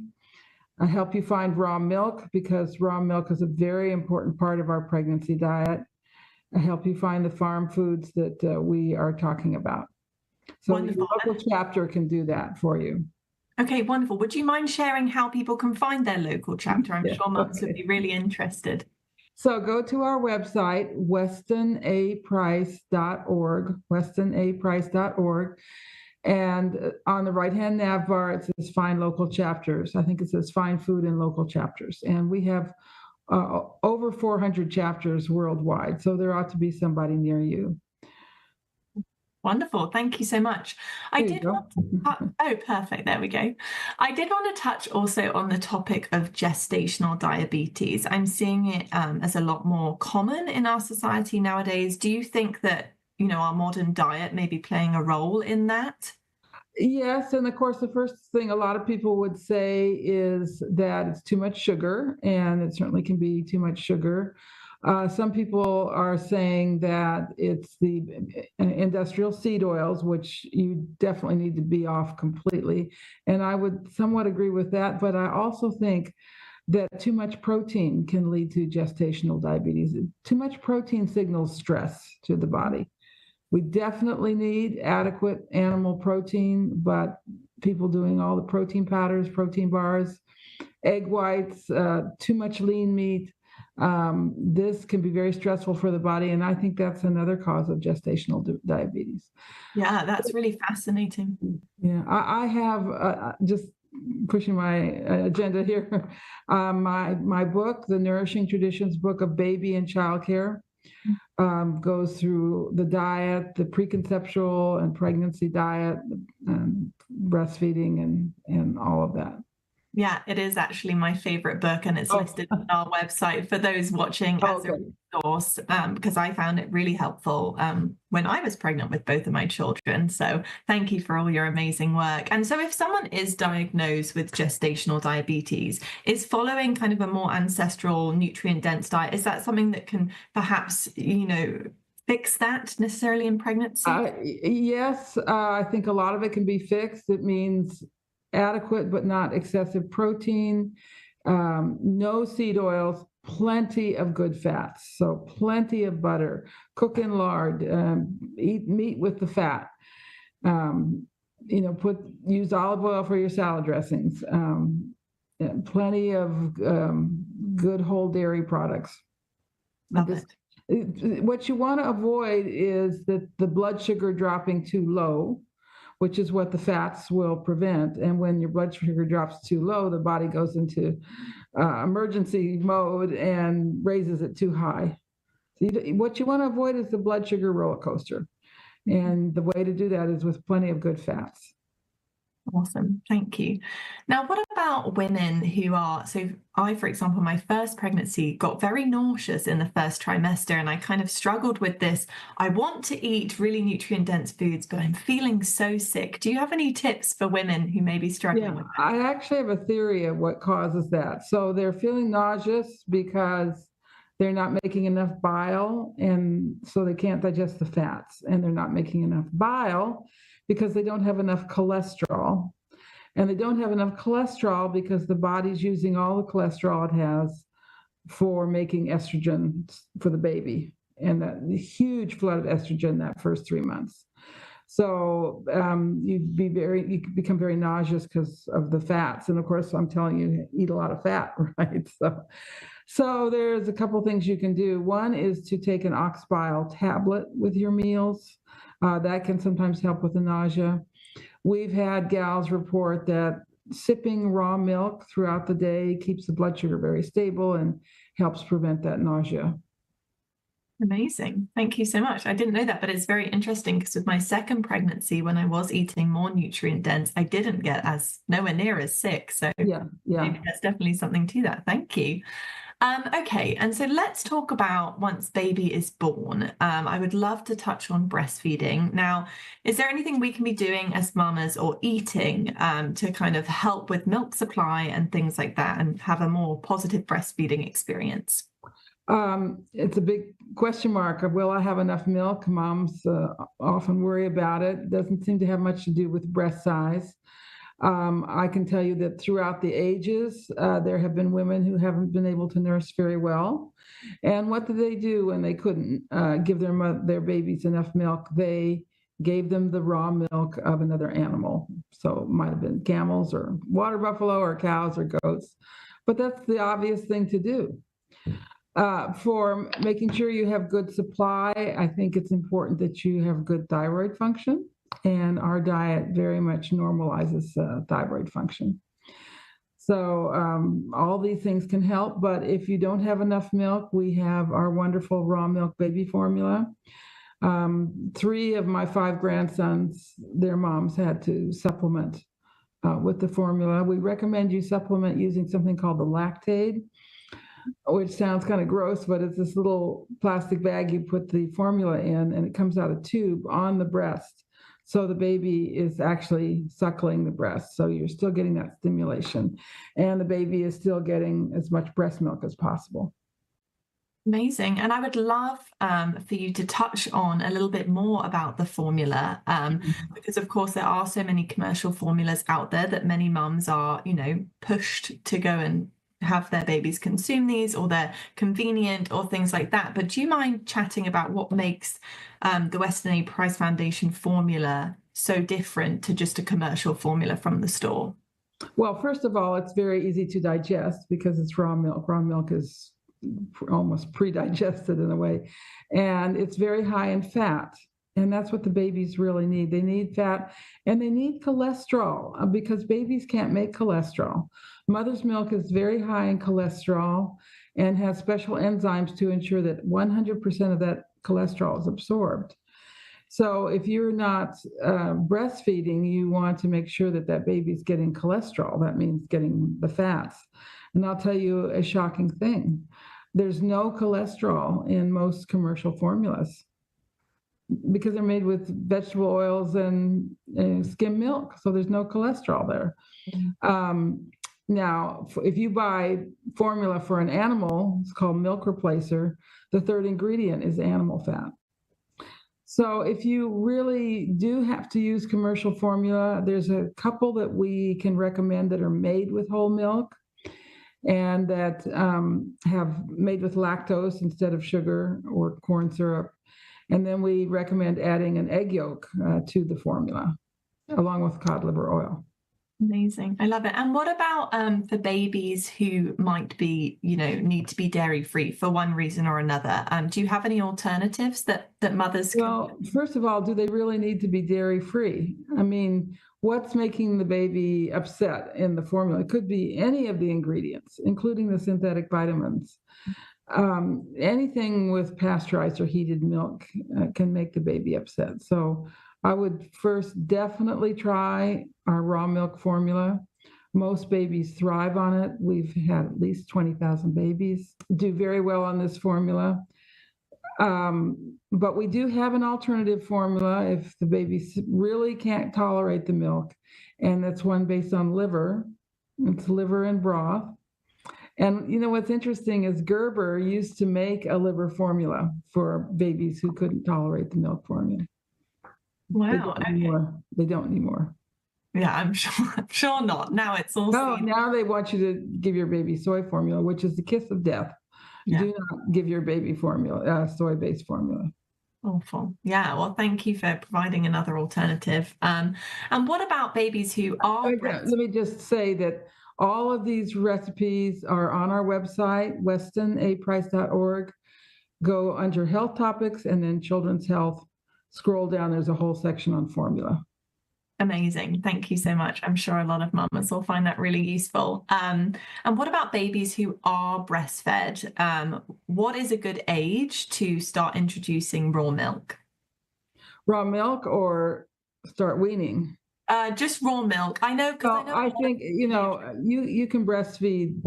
help you find raw milk, because raw milk is a very important part of our pregnancy diet, help you find the farm foods that we are talking about. So your local chapter can do that for you. Okay, wonderful. Would you mind sharing how people can find their local chapter? I'm sure moms would be really interested. So go to our website, westonaprice.org, westonaprice.org. And on the right-hand nav bar, it says Find Local Chapters. I think it says Find Food in Local Chapters. And we have over 400 chapters worldwide. So there ought to be somebody near you. Wonderful. Thank you so much. Oh, perfect. There we go. I did want to touch also on the topic of gestational diabetes. I'm seeing it as a lot more common in our society nowadays. Do you think that, our modern diet may be playing a role in that? Yes. And of course, the first thing a lot of people would say is that it's too much sugar, and it certainly can be too much sugar. Some people are saying that it's the industrial seed oils, which you definitely need to be off completely. And I would somewhat agree with that. But I also think that too much protein can lead to gestational diabetes. Too much protein signals stress to the body. We definitely need adequate animal protein, but people doing all the protein powders, protein bars, egg whites, too much lean meat, this can be very stressful for the body, and I think that's another cause of gestational diabetes. Yeah, that's really fascinating. Yeah, I have just pushing my agenda here. My book, the Nourishing Traditions Book of Baby and Child Care, goes through the diet, the preconceptual and pregnancy diet, breastfeeding, and all of that. Yeah, it is actually my favorite book, and it's listed on our website for those watching as a resource, because I found it really helpful when I was pregnant with both of my children. So thank you for all your amazing work. And so if someone is diagnosed with gestational diabetes, is following kind of a more ancestral nutrient-dense diet, is that something that can perhaps, fix that necessarily in pregnancy? Yes, I think a lot of it can be fixed. It means adequate but not excessive protein, no seed oils, plenty of good fats, so plenty of butter, cook in lard, eat meat with the fat, use olive oil for your salad dressings, plenty of good whole dairy products. Love it. What you want to avoid is that the blood sugar dropping too low, which is what the fats will prevent. And when your blood sugar drops too low, the body goes into emergency mode and raises it too high. So what you want to avoid is the blood sugar roller coaster. And the way to do that is with plenty of good fats. Awesome. Thank you. Now, what about women who are, so I, for example, my first pregnancy got very nauseous in the first trimester, and I kind of struggled with this. I want to eat really nutrient-dense foods, but I'm feeling so sick. Do you have any tips for women who may be struggling with that? I actually have a theory of what causes that. So they're feeling nauseous because they're not making enough bile, and so they can't digest the fats, and they're not making enough bile because they don't have enough cholesterol. And they don't have enough cholesterol because the body's using all the cholesterol it has for making estrogen for the baby, and that huge flood of estrogen that first 3 months. So you become very nauseous because of the fats. And of course, I'm telling you, eat a lot of fat, right? So there's a couple things you can do. One is to take an ox bile tablet with your meals. That can sometimes help with the nausea. We've had gals report that sipping raw milk throughout the day keeps the blood sugar very stable and helps prevent that nausea. Amazing. Thank you so much. I didn't know that, but it's very interesting because with my second pregnancy, when I was eating more nutrient dense, I didn't get nowhere near as sick. So yeah, maybe there's definitely something to that. Thank you. Okay, and so let's talk about once baby is born. I would love to touch on breastfeeding. Now, is there anything we can be doing as mamas or eating to kind of help with milk supply and things like that and have a more positive breastfeeding experience? It's a big question mark. Will I have enough milk? Moms often worry about it. It doesn't seem to have much to do with breast size. I can tell you that throughout the ages, there have been women who haven't been able to nurse very well. And what did they do when they couldn't give their babies enough milk? They gave them the raw milk of another animal. So it might have been camels or water buffalo or cows or goats. But that's the obvious thing to do. For making sure you have good supply, I think it's important that you have good thyroid function. And our diet very much normalizes thyroid function. So all these things can help, but if you don't have enough milk, we have our wonderful raw milk baby formula. 3 of my 5 grandsons, their moms had to supplement with the formula. We recommend you supplement using something called the Lactaid, which sounds kind of gross, but it's this little plastic bag you put the formula in, and it comes out a tube on the breast. So the baby is actually suckling the breast. So you're still getting that stimulation, and the baby is still getting as much breast milk as possible. Amazing. And I would love for you to touch on a little bit more about the formula, because of course there are so many commercial formulas out there that many mums are, pushed to go and have their babies consume these, or they're convenient or things like that. But do you mind chatting about what makes the Weston A Price Foundation formula so different to just a commercial formula from the store? Well, first of all, it's very easy to digest because it's raw milk. Raw milk is almost pre-digested in a way, and it's very high in fat. And that's what the babies really need. They need fat and they need cholesterol because babies can't make cholesterol. Mother's milk is very high in cholesterol and has special enzymes to ensure that 100% of that cholesterol is absorbed. So if you're not breastfeeding, you want to make sure that that baby's getting cholesterol. That means getting the fats. And I'll tell you a shocking thing. There's no cholesterol in most commercial formulas because they're made with vegetable oils and skim milk. So there's no cholesterol there. Now, if you buy formula for an animal, it's called milk replacer, the third ingredient is animal fat. So if you really do have to use commercial formula, there's a couple that we can recommend that are made with whole milk and that have made with lactose instead of sugar or corn syrup. And then we recommend adding an egg yolk to the formula along with cod liver oil. Amazing. I love it. And what about for babies who might be, need to be dairy free for one reason or another? Do you have any alternatives that mothers can? Well, first of all, do they really need to be dairy free? I mean, what's making the baby upset in the formula? It could be any of the ingredients, including the synthetic vitamins. Anything with pasteurized or heated milk can make the baby upset. So I would first definitely try our raw milk formula. Most babies thrive on it. We've had at least 20,000 babies do very well on this formula. But we do have an alternative formula if the baby really can't tolerate the milk, and that's one based on liver. It's liver and broth. And what's interesting is Gerber used to make a liver formula for babies who couldn't tolerate the milk formula. Wow. They don't anymore. Yeah, I'm sure not. Now it's all. No, now they want you to give your baby soy formula, which is the kiss of death. Yeah. Do not give your baby formula, soy-based formula. Awful. Yeah. Well, thank you for providing another alternative. And what about babies who are? Let me just say that all of these recipes are on our website, westonaprice.org. Go under health topics and then children's health. Scroll down, there's a whole section on formula. Amazing. Thank you so much. I'm sure a lot of mamas will find that really useful. And what about babies who are breastfed? What is a good age to start introducing raw milk? Raw milk or start weaning? Just raw milk. I know. I think, you can breastfeed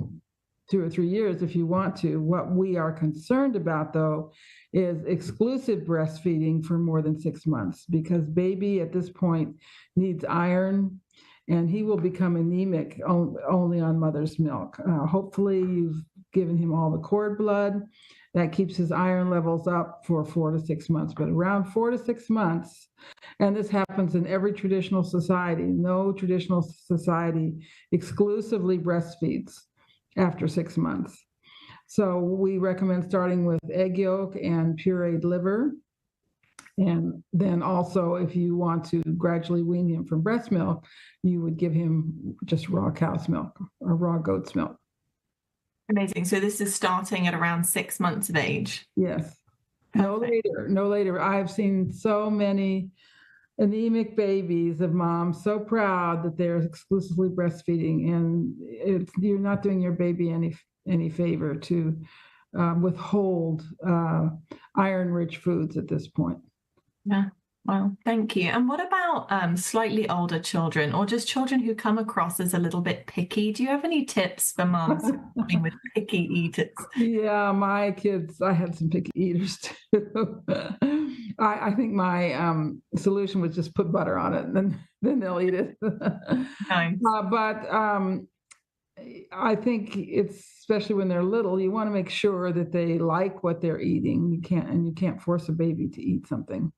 2 or 3 years if you want to. What we are concerned about, though, is exclusive breastfeeding for more than 6 months, because baby at this point needs iron and he will become anemic only on mother's milk. Hopefully you've given him all the cord blood. That keeps his iron levels up for 4 to 6 months, but around 4 to 6 months, and this happens in every traditional society. No traditional society exclusively breastfeeds after 6 months. So we recommend starting with egg yolk and pureed liver. And then also, if you want to gradually wean him from breast milk, you would give him just raw cow's milk or raw goat's milk. Amazing. So this is starting at around 6 months of age? Yes. No later. I've seen so many anemic babies of moms so proud that they're exclusively breastfeeding, and you're not doing your baby any favor to withhold iron-rich foods at this point. Yeah. Well, thank you. And what about slightly older children or just children who come across as a little bit picky? Do you have any tips for moms working with picky eaters? Yeah, my kids, I had some picky eaters too. I think my solution was just put butter on it, and then they'll eat it. Nice. But I think it's, especially when they're little, you want to make sure that they like what they're eating. You can't force a baby to eat something.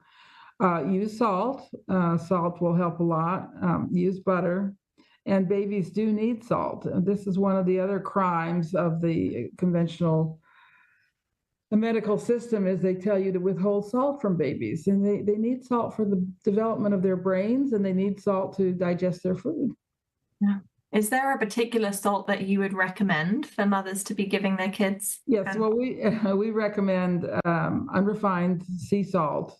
Use salt. Salt will help a lot. Use butter. And babies do need salt. This is one of the other crimes of the conventional medical system, is they tell you to withhold salt from babies. And they need salt for the development of their brains, and they need salt to digest their food. Yeah. Is there a particular salt that you would recommend for mothers to be giving their kids? Yes, well, we recommend unrefined sea salt,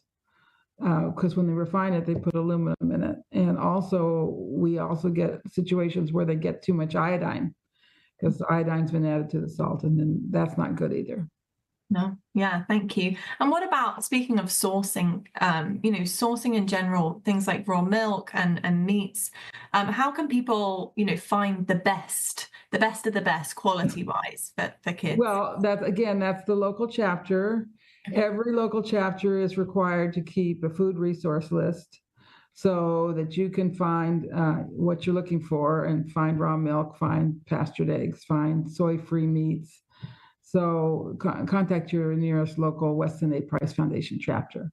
because when they refine it, they put aluminum in it. And we also get situations where they get too much iodine, because iodine's been added to the salt, and then that's not good either. No, yeah, thank you. And what about, speaking of sourcing, sourcing in general, things like raw milk and meats, how can people, find the best of the best quality wise for kids? Well, that's the local chapter. Every local chapter is required to keep a food resource list so that you can find what you're looking for and find raw milk, find pastured eggs, find soy-free meats. So contact your nearest local Weston A Price Foundation chapter.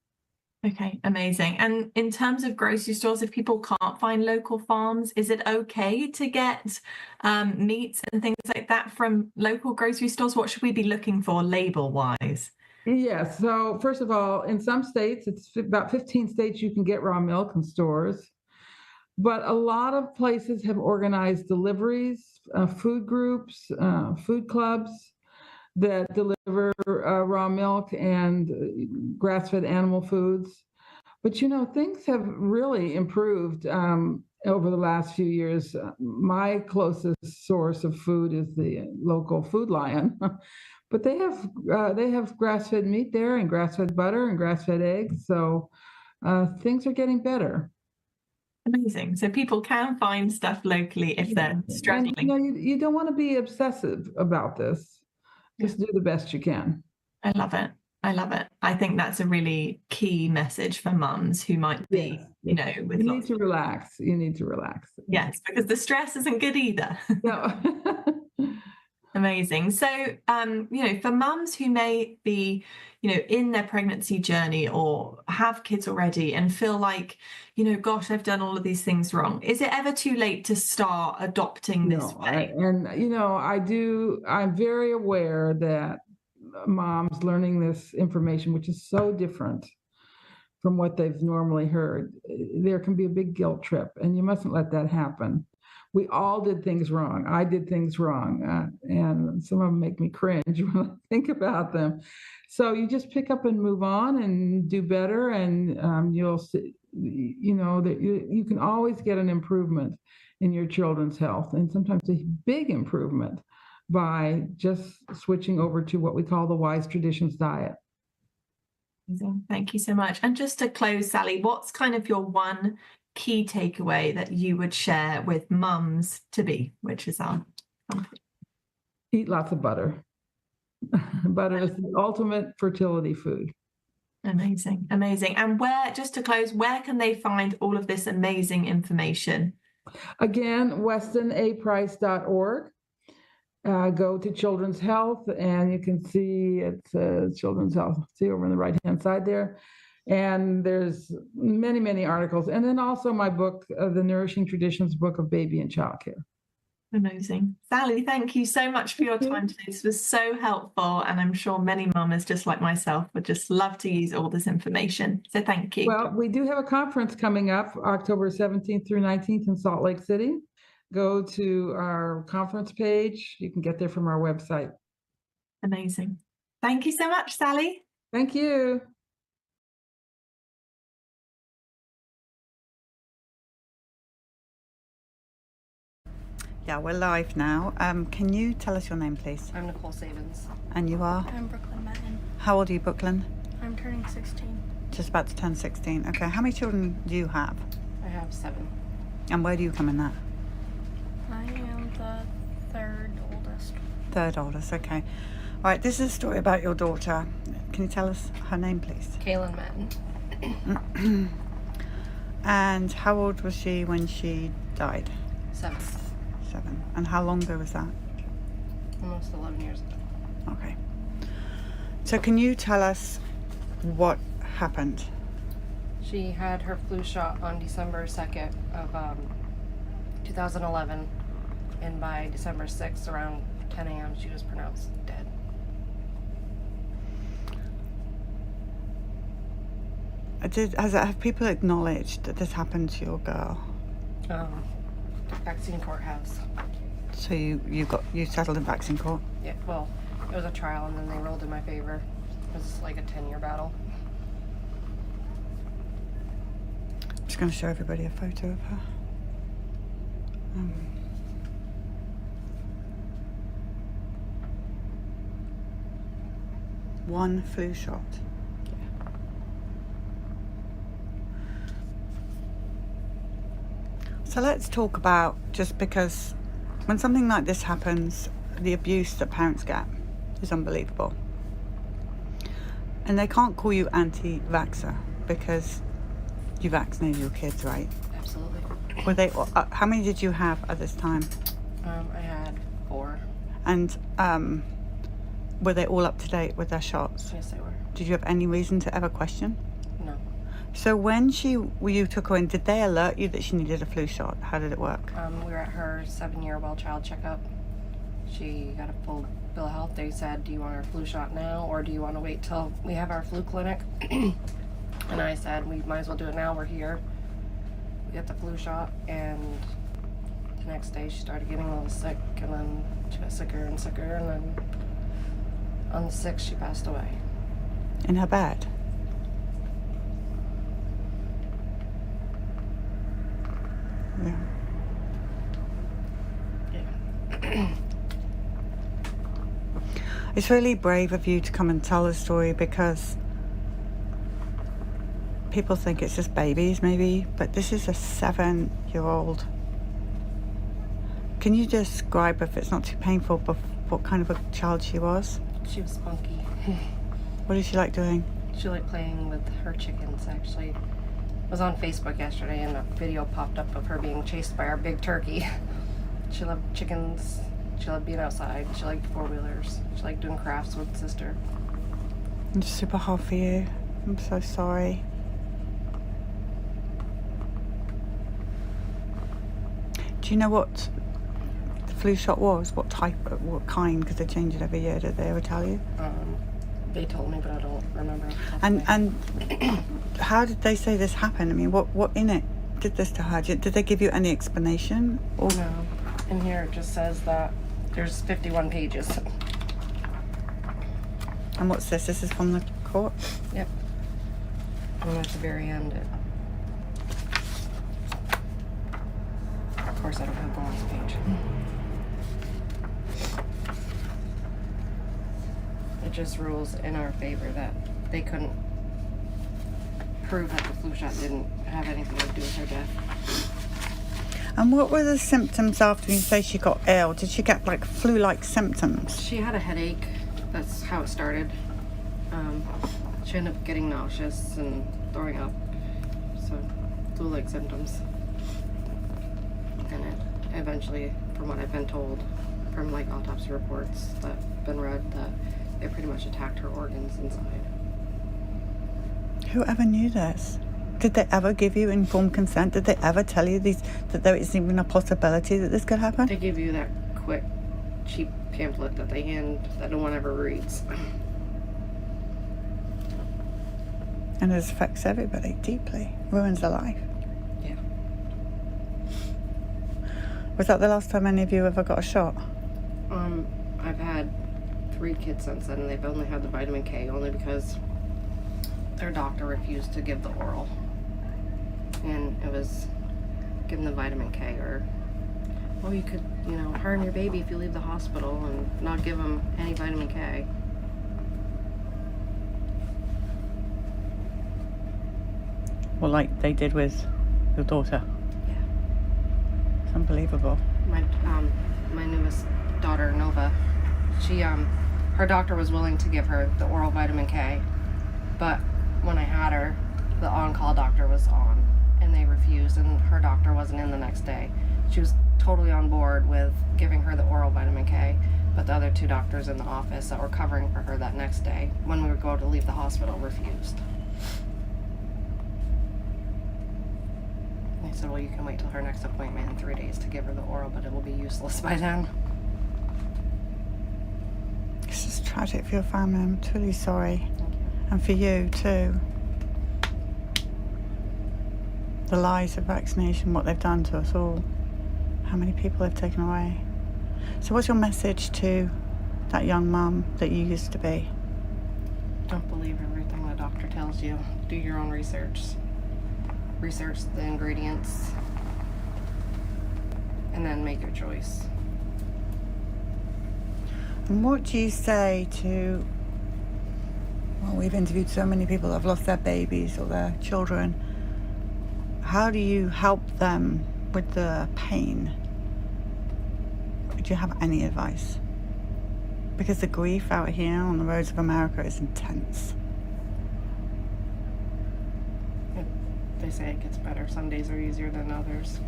Okay, amazing. And in terms of grocery stores, if people can't find local farms, is it okay to get meats and things like that from local grocery stores? What should we be looking for label-wise? Yes. So first of all, in some states, it's about 15 states you can get raw milk in stores. But a lot of places have organized deliveries, food groups, food clubs that deliver raw milk and grass-fed animal foods. But things have really improved over the last few years. My closest source of food is the local Food Lion, but they have grass-fed meat there and grass-fed butter and grass-fed eggs. So things are getting better. Amazing. So people can find stuff locally if they're struggling. And, you don't want to be obsessive about this. Just do the best you can. I love it. I love it. I think that's a really key message for mums who might be, with you need to relax. You need to relax. Yes, because the stress isn't good either. No. Amazing. So, for mums who may be, in their pregnancy journey or have kids already and feel like, gosh, I've done all of these things wrong. Is it ever too late to start adopting this way? I'm very aware that moms learning this information, which is so different from what they've normally heard, there can be a big guilt trip, and you mustn't let that happen. We all did things wrong. I did things wrong, and some of them make me cringe when I think about them. So you just pick up and move on and do better, and you'll see, that you can always get an improvement in your children's health, and sometimes a big improvement by just switching over to what we call the Wise Traditions diet. Thank you so much. And just to close, Sally, what's kind of your one key takeaway that you would share with mums to be, which is our company? Eat lots of butter. Butter is the ultimate fertility food. Amazing. Amazing. And just to close, where can they find all of this amazing information? Again, westonaprice.org. Go to Children's Health, and you can see it's Children's Health. See over on the right-hand side there. And there's many, many articles. And then also my book, The Nourishing Traditions Book of Baby and Child Care. Amazing. Sally, thank you so much for your time today. This was so helpful. And I'm sure many mamas, just like myself, would just love to use all this information. So thank you. Well, we do have a conference coming up October 17th through 19th in Salt Lake City. Go to our conference page. You can get there from our website. Amazing. Thank you so much, Sally. Thank you. Yeah, we're live now. Can you tell us your name, please? I'm Nicole Sabins. And you are? I'm Brooklyn Madden. How old are you, Brooklyn? I'm turning 16. Just about to turn 16. Okay, how many children do you have? I have 7. And where do you come in that? I am the third oldest. Third oldest, okay. All right, this is a story about your daughter. Can you tell us her name, please? Kaylin Madden. And how old was she when she died? 7. 7. And how long ago was that? Almost 11 years ago. Okay. So can you tell us what happened? She had her flu shot on December 2nd of 2011, and by December 6th, around 10 a.m., she was pronounced dead. Have people acknowledged that this happened to your girl? Vaccine court has. So you settled in vaccine court? Yeah, well, it was a trial, and then they ruled in my favor. It was like a 10-year battle. I'm just going to show everybody a photo of her. 1 flu shot. So let's talk about, just because when something like this happens, the abuse that parents get is unbelievable. And they can't call you anti-vaxxer because you vaccinated your kids, right? Absolutely. Were they? How many did you have at this time? I had 4. And were they all up to date with their shots? Yes, they were. Did you have any reason to ever question? No. So when you took her in, did they alert you that she needed a flu shot? How did it work? We were at her 7-year well child checkup. She got a full bill of health. They said, do you want our flu shot now, or do you want to wait till we have our flu clinic? And I said, we might as well do it now. We're here. We got the flu shot, and the next day she started getting a little sick, and then she got sicker and sicker, and then on the 6th she passed away. In her bed? Yeah. Yeah. It's really brave of you to come and tell the story, because people think it's just babies maybe, but this is a 7-year-old. Can you describe, if it's not too painful, what kind of a child she was? She was spunky. What did she like doing? She liked playing with her chickens, actually. I was on Facebook yesterday and a video popped up of her being chased by our big turkey. She loved chickens. She loved being outside. She liked 4-wheelers. She liked doing crafts with sister. It's super hard for you. I'm so sorry. Do you know what the flu shot was? What type, what kind? Because they change it every year. Did they ever tell you? They told me, but I don't remember. And how did they say this happened? I mean, what in it did this to her? Did they give you any explanation? Or? No. In here it just says that there's 51 pages. And what's this? This is from the court? Yep. And at the very end, of course I don't have the last page. It just rules in our favor that they couldn't prove that the flu shot didn't have anything to do with her death. And what were the symptoms after you say she got ill? Did she get like flu-like symptoms? She had a headache. That's how it started. She ended up getting nauseous and throwing up. So flu-like symptoms. And it eventually, from what I've been told, from like autopsy reports that have been read, that it pretty much attacked her organs inside. Whoever knew this? Did they ever give you informed consent? Did they ever tell you that there is even a possibility that this could happen? They give you that quick, cheap pamphlet that they hand that no one ever reads. And it affects everybody deeply. Ruins their life. Yeah. Was that the last time any of you ever got a shot? I've had 3 kids since then, and they've only had the vitamin K only because their doctor refused to give the oral. And it was give them the vitamin K, or, well, you could, harm your baby if you leave the hospital, and not give them any vitamin K. Well, like they did with your daughter. Yeah. It's unbelievable. My newest daughter, Nova, she, her doctor was willing to give her the oral vitamin K, but when I had her, the on-call doctor was on, and they refused, and her doctor wasn't in the next day. She was totally on board with giving her the oral vitamin K, but the other 2 doctors in the office that were covering for her that next day, when we would go to leave the hospital, refused. They said, well, you can wait till her next appointment in 3 days to give her the oral, but it will be useless by then. This is tragic for your family. I'm truly sorry. Thank you. And for you too. The lies of vaccination, what they've done to us all. How many people they've taken away. So what's your message to that young mum that you used to be? Don't believe everything the doctor tells you. Do your own research. Research the ingredients. And then make your choice. And what do you say to Well, we've interviewed so many people that have lost their babies or their children. How do you help them with the pain? Do you have any advice? Because the grief out here on the roads of America is intense. They say it gets better. Some days are easier than others.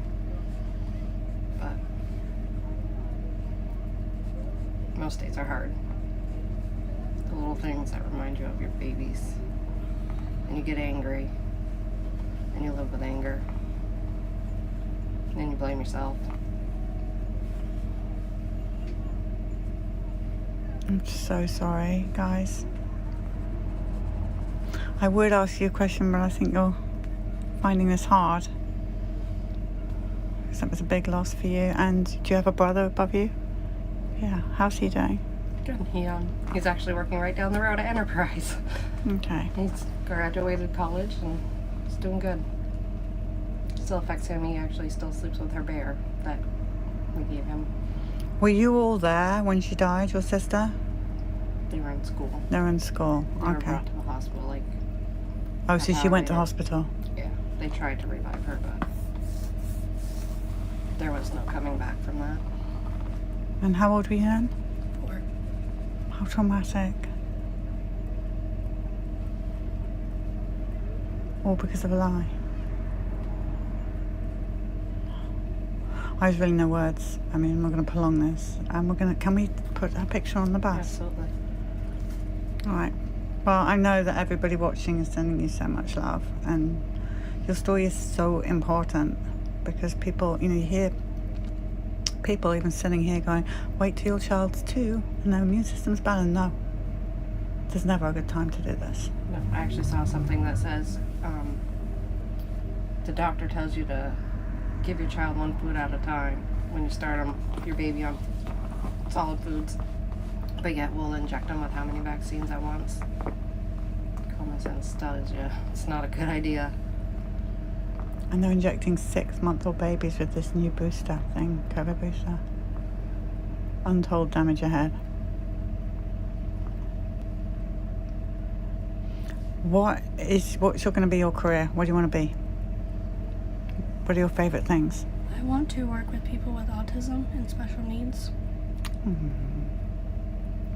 But most days are hard. The little things that remind you of your babies. And you get angry. And you live with anger. And then you blame yourself. I'm so sorry, guys. I would ask you a question, but I think you're finding this hard. Because that was a big loss for you. And do you have a brother above you? Yeah. How's he doing? Good. He's actually working right down the road at Enterprise. Okay. He's graduated college and he's doing good. Still affects him. He actually still sleeps with her bear that we gave him. Were you all there when she died, your sister? They were in school. They were in school. They were Okay. brought to the hospital like. Oh, so she went to later. hospital. Yeah, they tried to revive her, but there was no coming back from that. And how old were you then? 4. How traumatic. All because of a lie. I have really no words. I mean, I'm not going to prolong this. Can we put a picture on the bus? Absolutely. All right. Well, I know that everybody watching is sending you so much love, and your story is so important because people, you hear people even sitting here going, wait till your child's 2 and their immune system's bad. And no, there's never a good time to do this. No, I actually saw something that says the doctor tells you to give your child 1 food at a time when you start your baby on solid foods. But yet we'll inject them with how many vaccines at once. Common sense tells you it's not a good idea. And they're injecting 6-month-old babies with this new booster thing, COVID booster. Untold damage ahead. What's going to be your career? What do you want to be? What are your favorite things? I want to work with people with autism and special needs.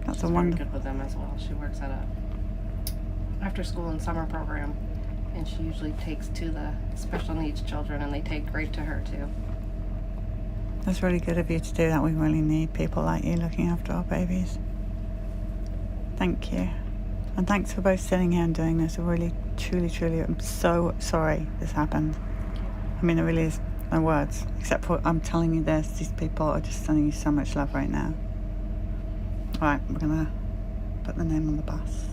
That's She's a very wonderful. good with them as well. She works at a after school and summer program, and she usually takes to the special needs children, and they take great to her too. That's really good of you to do that. We really need people like you looking after our babies. Thank you. And thanks for both sitting here and doing this. I really, truly, truly, I'm so sorry this happened. I mean, there really is no words, except for I'm telling you this. These people are just sending you so much love right now. All right, we're going to put the name on the bus.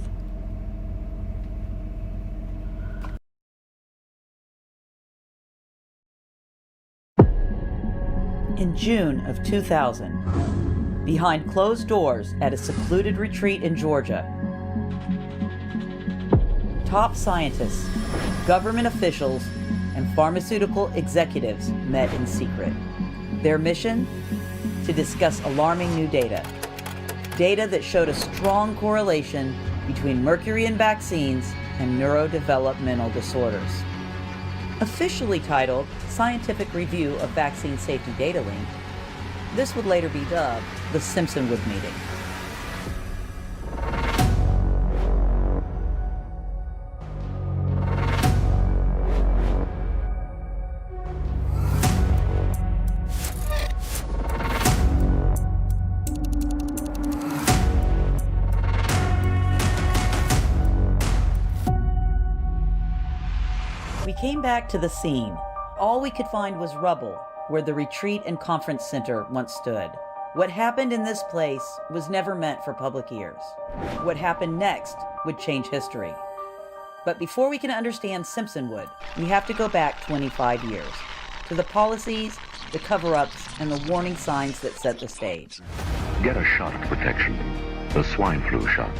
In June of 2000, behind closed doors at a secluded retreat in Georgia, top scientists, government officials, and pharmaceutical executives met in secret. Their mission? To discuss alarming new data. Data that showed a strong correlation between mercury in vaccines and neurodevelopmental disorders. Officially titled Scientific Review of Vaccine Safety Data Link, this would later be dubbed the Simpsonwood Meeting. We came back to the scene. All we could find was rubble where the retreat and conference center once stood. What happened in this place was never meant for public ears. What happened next would change history. But before we can understand Simpsonwood, we have to go back 25 years to the policies, the cover-ups, and the warning signs that set the stage. Get a shot of protection, the swine flu shot.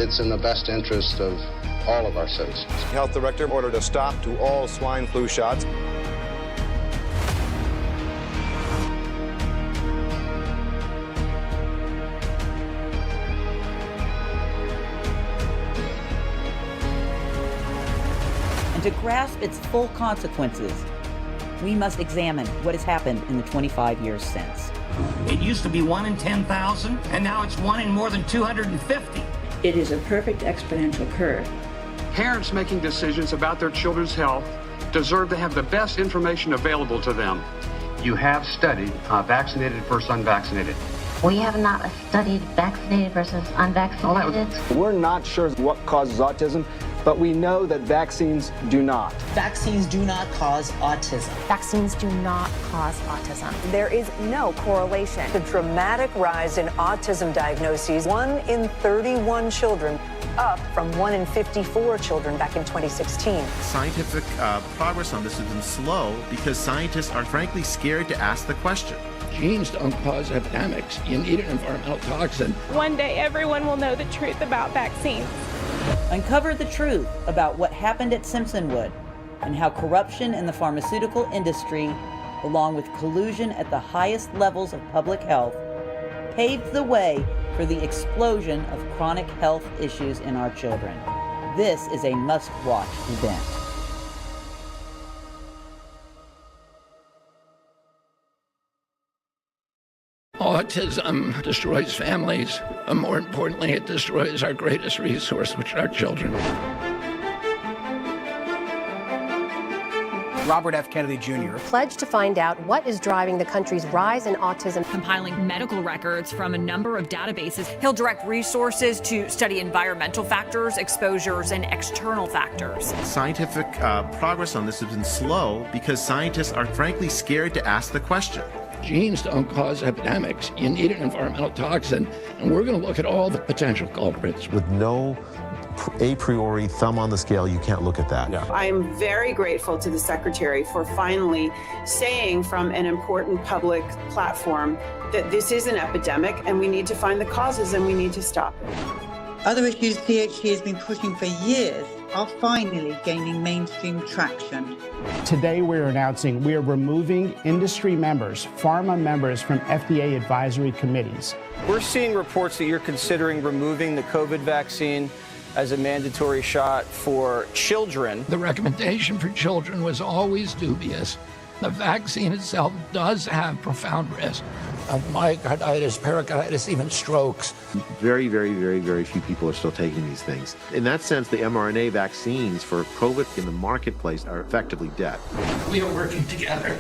It's in the best interest of all of our citizens. Health Director ordered a stop to all swine flu shots. to grasp its full consequences, we must examine what has happened in the 25 years since. It used to be 1 in 10,000, and now it's 1 in more than 250. It is a perfect exponential curve. Parents making decisions about their children's health deserve to have the best information available to them. You have studied vaccinated versus unvaccinated. We have not studied vaccinated versus unvaccinated. We're not sure what causes autism, but we know that vaccines do not. Vaccines do not cause autism. Vaccines do not cause autism. There is no correlation. The dramatic rise in autism diagnoses, 1 in 31 children, up from 1 in 54 children back in 2016. Scientific progress on this has been slow because scientists are frankly scared to ask the question. Genes don't cause epidemics. You need an environmental toxin. One day everyone will know the truth about vaccines. Uncover the truth about what happened at Simpsonwood and how corruption in the pharmaceutical industry, along with collusion at the highest levels of public health, paved the way for the explosion of chronic health issues in our children. This is a must-watch event. Autism destroys families, and more importantly, it destroys our greatest resource, which are our children. Robert F. Kennedy Jr. pledged to find out what is driving the country's rise in autism. Compiling medical records from a number of databases. He'll direct resources to study environmental factors, exposures, and external factors. Scientific progress on this has been slow because scientists are frankly scared to ask the question. Genes don't cause epidemics. You need an environmental toxin, and we're going to look at all the potential culprits. With no a priori thumb on the scale, you can't look at that. Yeah. I'm very grateful to the Secretary for finally saying from an important public platform that this is an epidemic and we need to find the causes and we need to stop it. Other issues CHD has been pushing for years are finally gaining mainstream traction. Today we're announcing we are removing industry members, pharma members from FDA advisory committees. We're seeing reports that you're considering removing the COVID vaccine as a mandatory shot for children. The recommendation for children was always dubious. The vaccine itself does have profound risk of myocarditis, pericarditis, even strokes. Very, very, very, very few people are still taking these things. In that sense, the mRNA vaccines for COVID in the marketplace are effectively dead. We are working together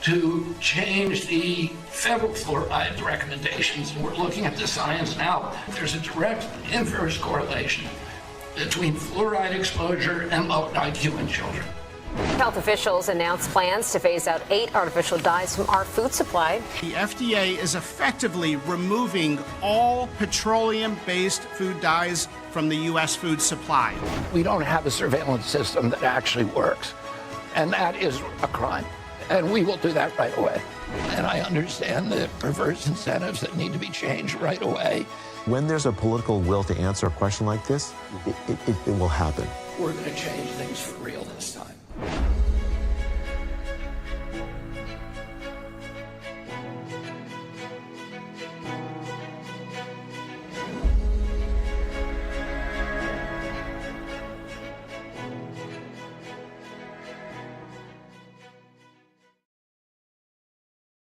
to change the federal fluoride recommendations, and we're looking at the science now. There's a direct inverse correlation between fluoride exposure and low IQ in children. Health officials announced plans to phase out 8 artificial dyes from our food supply. The FDA is effectively removing all petroleum-based food dyes from the U.S. food supply. We don't have a surveillance system that actually works, and that is a crime. And we will do that right away. And I understand the perverse incentives that need to be changed right away. When there's a political will to answer a question like this, it will happen. We're going to change things for real.